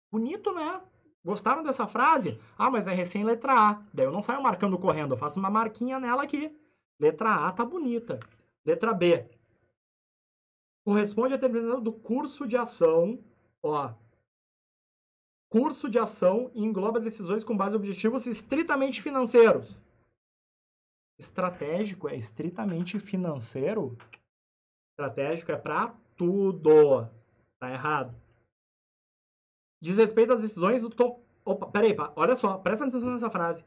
Bonito, né? Gostaram dessa frase? Ah, mas é recém letra A. Daí eu não saio marcando correndo, eu faço uma marquinha nela aqui. Letra A tá bonita. Letra B. Corresponde à determinação do curso de ação. Ó. Curso de ação engloba decisões com base em objetivos estritamente financeiros. Estratégico é estritamente financeiro? Estratégico é para tudo. Tá errado. Diz respeito às decisões do... Opa, peraí, olha só, presta atenção nessa frase.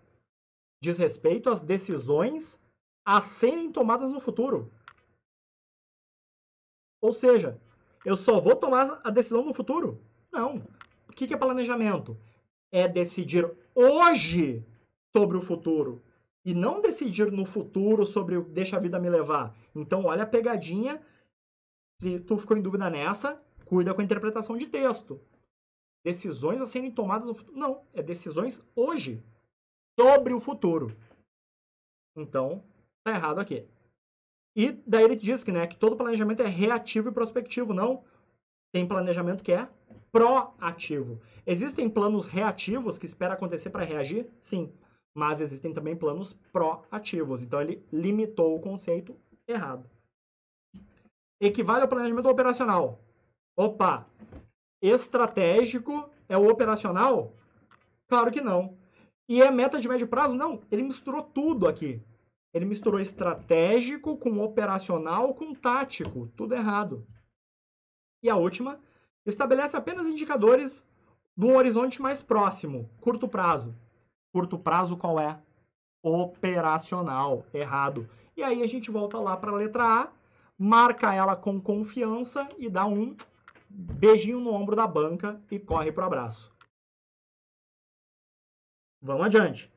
Diz respeito às decisões a serem tomadas no futuro. Ou seja, eu só vou tomar a decisão no futuro? Não. O que é planejamento? É decidir hoje sobre o futuro. E não decidir no futuro sobre o deixa a vida me levar. Então, olha a pegadinha. Se tu ficou em dúvida nessa, cuida com a interpretação de texto. Decisões a serem tomadas no futuro. Não, é decisões hoje sobre o futuro. Então, tá errado aqui. E daí ele diz que, né, que todo planejamento é reativo e prospectivo. Não, tem planejamento que é proativo. Existem planos reativos que espera acontecer para reagir? Sim. Mas existem também planos proativos. Então ele limitou o conceito errado. Equivale ao planejamento operacional. Opa! Estratégico é o operacional? Claro que não. E é meta de médio prazo? Não. Ele misturou tudo aqui. Ele misturou estratégico com operacional com tático. Tudo errado. E a última, estabelece apenas indicadores de um horizonte mais próximo, curto prazo. Curto prazo qual é? Operacional. Errado. E aí a gente volta lá para a letra A, marca ela com confiança e dá um beijinho no ombro da banca e corre pro abraço. Vamos adiante.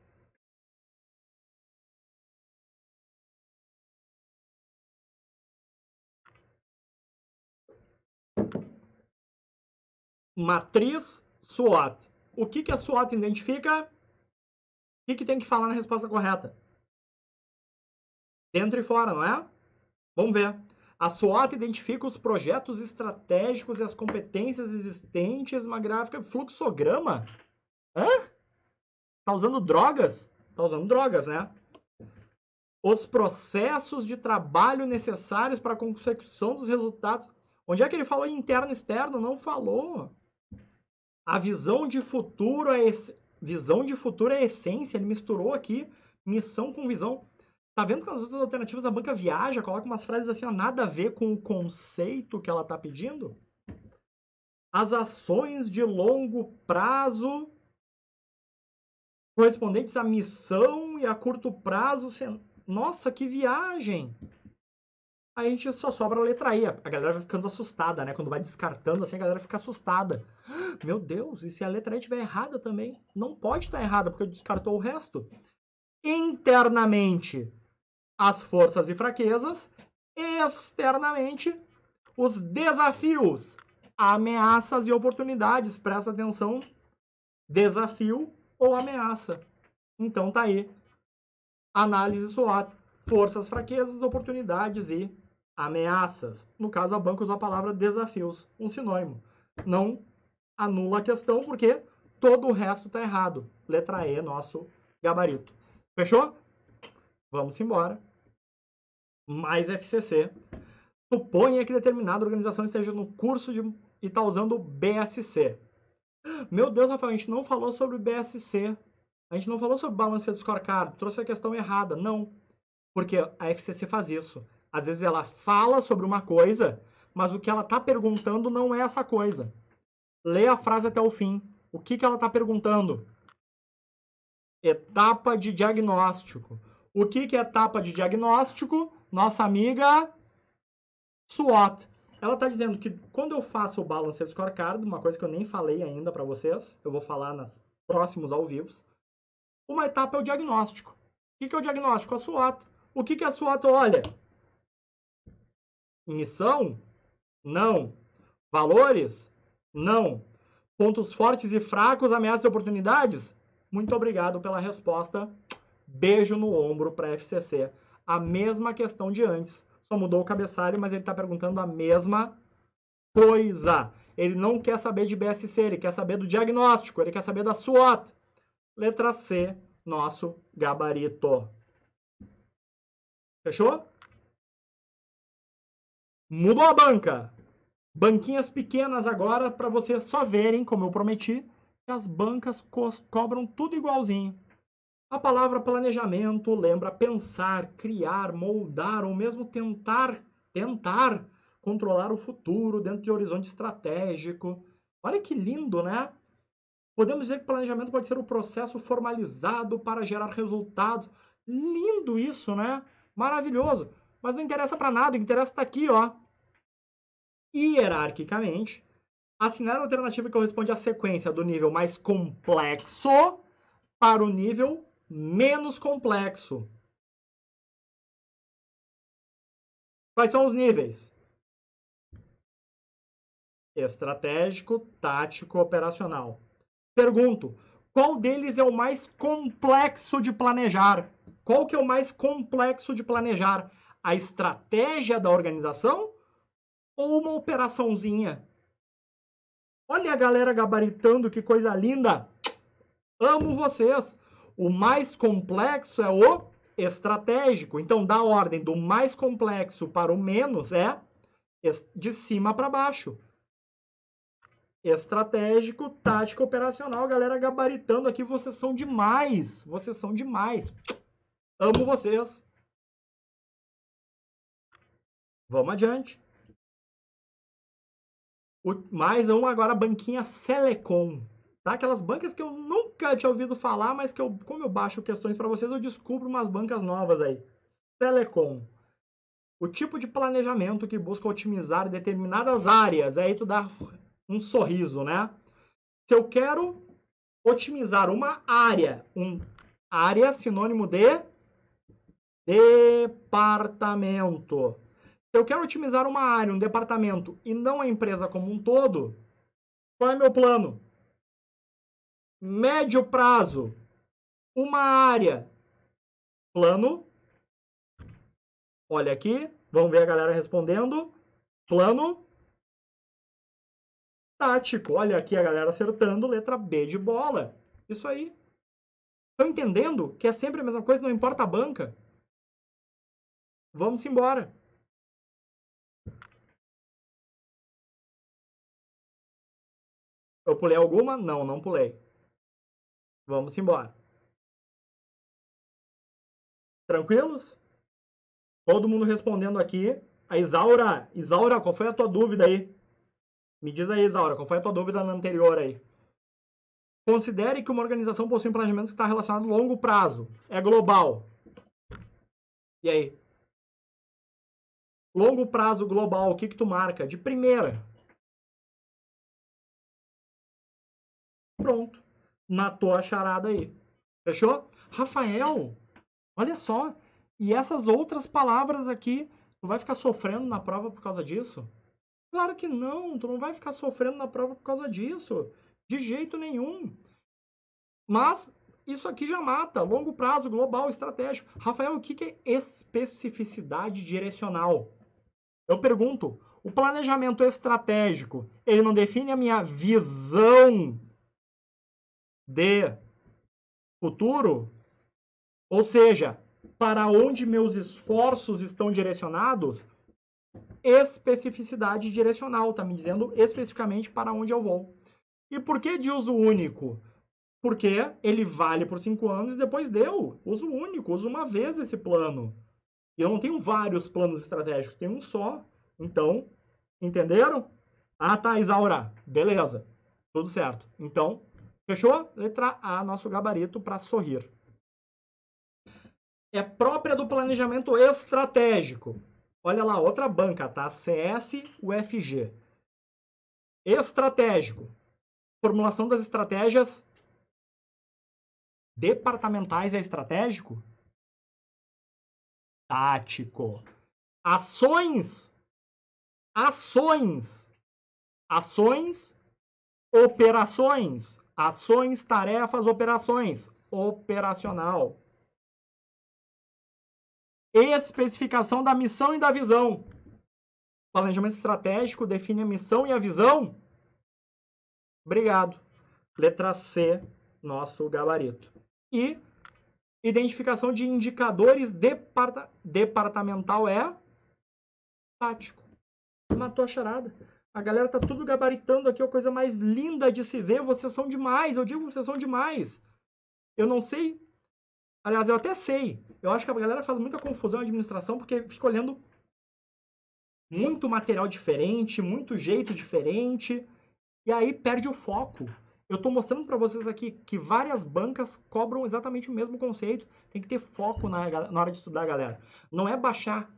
Matriz SWOT. O que a SWOT identifica? O que tem que falar na resposta correta? Dentro e fora, não é? Vamos ver. A SWOT identifica os projetos estratégicos e as competências existentes numa gráfica fluxograma. Hã? Tá usando drogas? Tá usando drogas, né? Os processos de trabalho necessários para a consecução dos resultados. Onde é que ele falou interno e externo? Não falou. A visão de futuro é essência. Ele misturou aqui missão com visão. Tá vendo que nas outras alternativas a banca viaja, coloca umas frases assim, ó, nada a ver com o conceito que ela tá pedindo? As ações de longo prazo correspondentes à missão e a curto prazo. Nossa, que viagem! Aí a gente só sobra a letra E. A galera vai ficando assustada, né? Quando vai descartando assim, a galera fica assustada. Meu Deus, e se a letra E estiver errada também? Não pode estar errada, porque descartou o resto. Internamente, as forças e fraquezas. Externamente, os desafios, ameaças e oportunidades. Presta atenção. Desafio ou ameaça. Então tá aí. Análise SWOT. Forças, fraquezas, oportunidades e ameaças. No caso, a banca usou a palavra desafios. Um sinônimo. Não anula a questão porque todo o resto tá errado. Letra E, nosso gabarito. Fechou? Vamos embora. Mais FCC. Suponha que determinada organização esteja no curso e está usando o BSC. Meu Deus, Rafael, a gente não falou sobre o BSC. A gente não falou sobre Balanced Scorecard. Trouxe a questão errada. Não. Porque a FCC faz isso. Às vezes ela fala sobre uma coisa, mas o que ela está perguntando não é essa coisa. Lê a frase até o fim. O que ela está perguntando? Etapa de diagnóstico. O que é etapa de diagnóstico? Nossa amiga SWOT. Ela está dizendo que quando eu faço o Balanced Scorecard, uma coisa que eu nem falei ainda para vocês, eu vou falar nos próximos ao vivo, uma etapa é o diagnóstico. O que é o diagnóstico? A SWOT. O que a SWOT olha? Missão? Não. Valores? Não. Pontos fortes e fracos, ameaças e oportunidades? Muito obrigado pela resposta. Beijo no ombro para FCC. A mesma questão de antes. Só mudou o cabeçalho, mas ele está perguntando a mesma coisa. Ele não quer saber de BSC, ele quer saber do diagnóstico, ele quer saber da SWOT. Letra C, nosso gabarito. Fechou? Mudou a banca. Banquinhas pequenas agora para vocês só verem, como eu prometi, que as bancas cobram tudo igualzinho. A palavra planejamento lembra pensar, criar, moldar ou mesmo tentar controlar o futuro dentro de horizonte estratégico. Olha que lindo, né? Podemos dizer que planejamento pode ser um processo formalizado para gerar resultados. Lindo isso, né? Maravilhoso. Mas não interessa para nada, o que interessa está aqui, ó. Hierarquicamente, assinar a alternativa que corresponde à sequência do nível mais complexo para o nível menos complexo. Quais são os níveis? Estratégico, tático, operacional. Pergunto, qual deles é o mais complexo de planejar? Qual que é o mais complexo de planejar? A estratégia da organização ou uma operaçãozinha? Olha a galera gabaritando, que coisa linda! Amo vocês! O mais complexo é o estratégico. Então, da ordem do mais complexo para o menos é de cima para baixo. Estratégico, tático, operacional. Galera gabaritando aqui, vocês são demais. Vocês são demais. Amo vocês. Vamos adiante. Mais um agora, banquinha Selecom. Tá? Aquelas bancas que eu nunca tinha ouvido falar, mas que como eu baixo questões para vocês, eu descubro umas bancas novas aí. Telecom. O tipo de planejamento que busca otimizar determinadas áreas. Aí tu dá um sorriso, né? Se eu quero otimizar uma área, área sinônimo de departamento. Se eu quero otimizar uma área, um departamento, e não a empresa como um todo, qual é meu plano? Médio prazo, uma área. Plano. Olha aqui, vamos ver a galera respondendo. Plano tático. Olha aqui a galera acertando, letra B de bola. Isso aí. Estão entendendo que é sempre a mesma coisa, não importa a banca? Vamos embora. Eu pulei alguma? Não, não pulei. Vamos embora. Tranquilos? Todo mundo respondendo aqui. A Isaura. Isaura, qual foi a tua dúvida aí? Me diz aí, Isaura, qual foi a tua dúvida na anterior aí? Considere que uma organização possui um planejamento que está relacionado a longo prazo. É global. E aí? Longo prazo global, o que tu marca? De primeira. Pronto. Matou a charada aí. Fechou? Rafael, olha só. E essas outras palavras aqui, tu vai ficar sofrendo na prova por causa disso? Claro que não, tu não vai ficar sofrendo na prova por causa disso. De jeito nenhum. Mas isso aqui já mata. Longo prazo, global, estratégico. Rafael, o que é especificidade direcional? Eu pergunto, o planejamento estratégico, ele não define a minha visão de futuro? Ou seja, para onde meus esforços estão direcionados? Especificidade direcional, está me dizendo especificamente para onde eu vou. E por que de uso único? Porque ele vale por 5 anos e depois deu. Uso único, uso uma vez esse plano. E eu não tenho vários planos estratégicos, tenho um só. Então, entenderam? Ah, tá, Isaura. Beleza. Tudo certo. Então, fechou? Letra A, nosso gabarito para sorrir. É própria do planejamento estratégico. Olha lá, outra banca, tá? CS, UFG. Estratégico. Formulação das estratégias departamentais é estratégico? Tático. Ações. Ações. Ações. Operações. Ações, tarefas, operações. Operacional. Especificação da missão e da visão. Planejamento estratégico define a missão e a visão? Obrigado. Letra C, nosso gabarito. E identificação de indicadores departamental é tático. Matou a charada. A galera tá tudo gabaritando aqui, a coisa mais linda de se ver. Vocês são demais, eu digo que vocês são demais. Eu não sei. Aliás, eu até sei. Eu acho que a galera faz muita confusão na administração porque fica olhando muito material diferente, muito jeito diferente, e aí perde o foco. Eu estou mostrando para vocês aqui que várias bancas cobram exatamente o mesmo conceito. Tem que ter foco na hora de estudar, galera. Não é baixar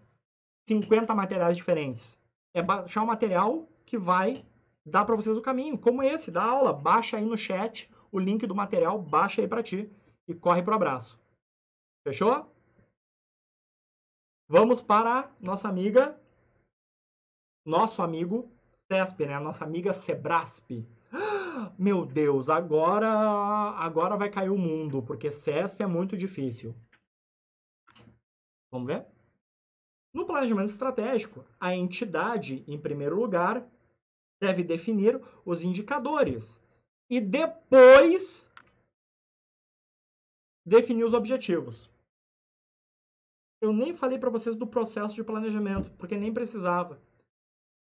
50 materiais diferentes. É baixar um material que vai dar para vocês o caminho, como esse da aula. Baixa aí no chat o link do material, baixa aí para ti e corre pro abraço. Fechou? Vamos para nossa amiga, nosso amigo CESP, né? Nossa amiga Sebrasp. Meu Deus, agora vai cair o mundo, porque CESP é muito difícil. Vamos ver? No planejamento estratégico, a entidade, em primeiro lugar, deve definir os indicadores e depois definir os objetivos. Eu nem falei para vocês do processo de planejamento, porque nem precisava.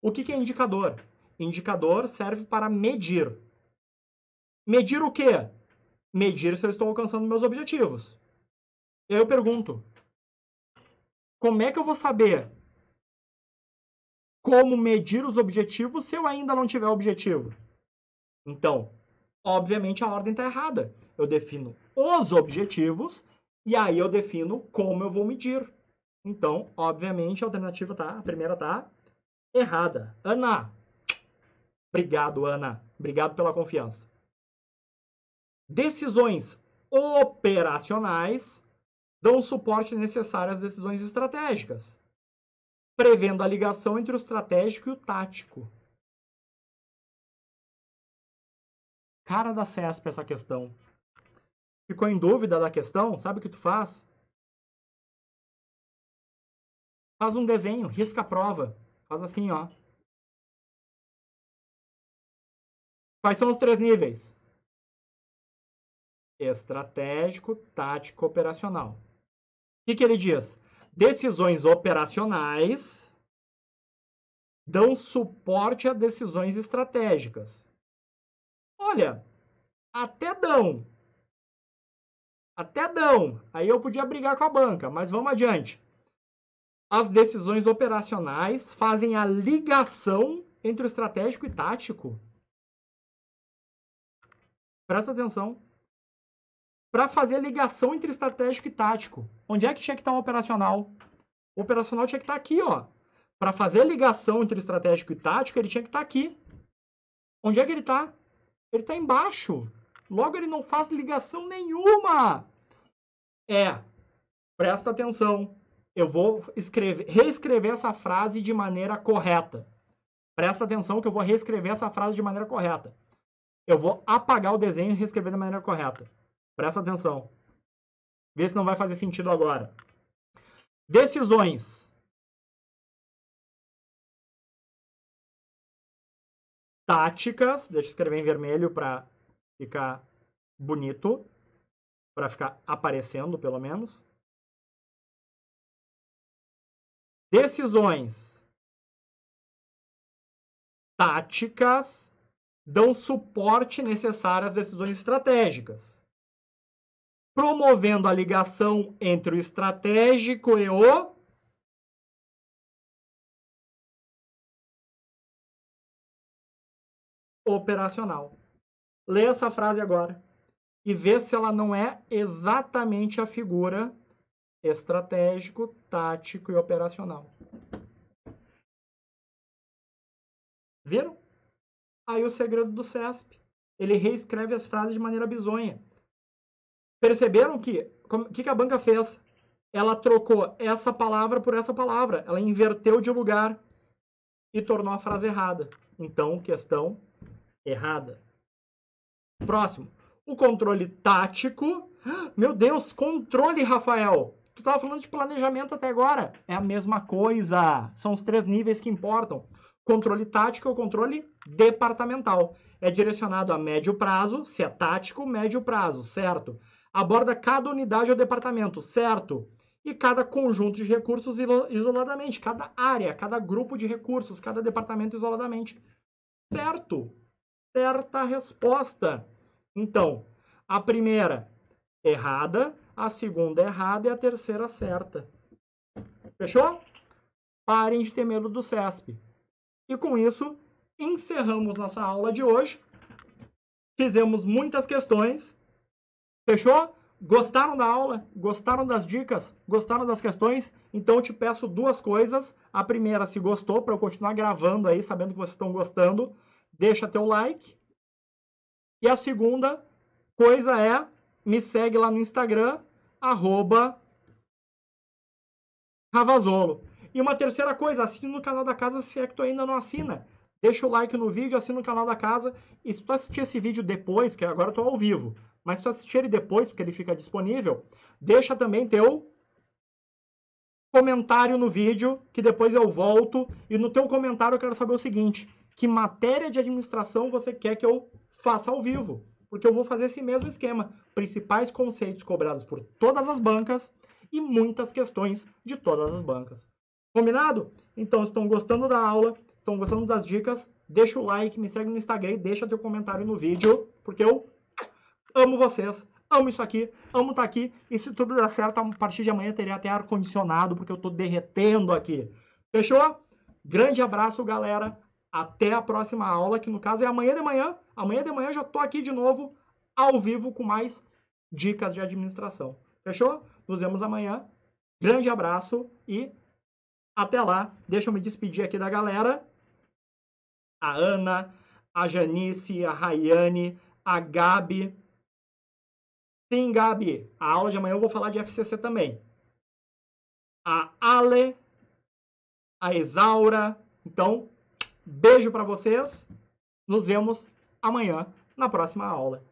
O que é indicador? Indicador serve para medir. Medir o quê? Medir se eu estou alcançando meus objetivos. E aí eu pergunto, como é que eu vou saber como medir os objetivos se eu ainda não tiver objetivo? Então, obviamente a ordem está errada. Eu defino os objetivos e aí eu defino como eu vou medir. Então, obviamente, a alternativa a primeira tá errada. Ana, obrigado, Ana. Obrigado pela confiança. Decisões operacionais dão o suporte necessário às decisões estratégicas, prevendo a ligação entre o estratégico e o tático. Cara da CESP essa questão. Ficou em dúvida da questão? Sabe o que tu faz? Faz um desenho, risca a prova. Faz assim, ó. Quais são os 3 níveis? Estratégico, tático, operacional. O que ele diz? Decisões operacionais dão suporte a decisões estratégicas. Olha, até dão. Até dão. Aí eu podia brigar com a banca, mas vamos adiante. As decisões operacionais fazem a ligação entre o estratégico e tático. Presta atenção. Para fazer a ligação entre estratégico e tático. Onde é que tinha que estar o operacional? O operacional tinha que estar aqui, ó. Para fazer a ligação entre estratégico e tático, ele tinha que estar aqui. Onde é que ele está? Ele está embaixo. Logo, ele não faz ligação nenhuma. Presta atenção. Eu vou reescrever essa frase de maneira correta. Presta atenção que eu vou reescrever essa frase de maneira correta. Eu vou apagar o desenho e reescrever da maneira correta. Presta atenção. Vê se não vai fazer sentido agora. Decisões táticas. Deixa eu escrever em vermelho para ficar bonito. Para ficar aparecendo, pelo menos. Decisões táticas dão suporte necessário às decisões estratégicas, promovendo a ligação entre o estratégico e o operacional. Lê essa frase agora e vê se ela não é exatamente a figura estratégico, tático e operacional. Viram? Aí o segredo do CESP. Ele reescreve as frases de maneira bizonha. Perceberam que a banca fez? Ela trocou essa palavra por essa palavra. Ela inverteu de lugar e tornou a frase errada. Então, questão errada. Próximo. O controle tático. Meu Deus, controle, Rafael. Tu estava falando de planejamento até agora. É a mesma coisa. São os 3 níveis que importam. Controle tático é o controle departamental. É direcionado a médio prazo, se é tático, médio prazo, certo? Aborda cada unidade ou departamento, certo? E cada conjunto de recursos isoladamente, cada área, cada grupo de recursos, cada departamento isoladamente. Certo? Certa resposta. Então, a primeira errada, a segunda errada e a terceira certa. Fechou? Parem de ter medo do CESP. E com isso, encerramos nossa aula de hoje. Fizemos muitas questões. Fechou? Gostaram da aula? Gostaram das dicas? Gostaram das questões? Então eu te peço 2 coisas. A primeira, se gostou, para eu continuar gravando aí, sabendo que vocês estão gostando, deixa teu like. E a segunda coisa é, me segue lá no Instagram, @Ravazolo. E uma terceira coisa, assine no canal da casa se é que tu ainda não assina. Deixa o like no vídeo, assina o canal da casa. E se tu assistir esse vídeo depois, que agora eu tô ao vivo, mas se tu assistir ele depois, porque ele fica disponível, deixa também teu comentário no vídeo, que depois eu volto. E no teu comentário eu quero saber o seguinte, que matéria de administração você quer que eu faça ao vivo? Porque eu vou fazer esse mesmo esquema. Principais conceitos cobrados por todas as bancas e muitas questões de todas as bancas. Combinado? Então, estão gostando da aula, estão gostando das dicas, deixa o like, me segue no Instagram e deixa teu comentário no vídeo, porque eu amo vocês, amo isso aqui, amo estar aqui, e se tudo der certo, a partir de amanhã teria até ar-condicionado, porque eu tô derretendo aqui. Fechou? Grande abraço, galera. Até a próxima aula, que no caso é amanhã de manhã. Amanhã de manhã eu já tô aqui de novo, ao vivo, com mais dicas de administração. Fechou? Nos vemos amanhã. Grande abraço e até lá. Deixa eu me despedir aqui da galera. A Ana, a Janice, a Rayane, a Gabi. Sim, Gabi, a aula de amanhã eu vou falar de FCC também. A Ale, a Isaura. Então, beijo para vocês. Nos vemos amanhã na próxima aula.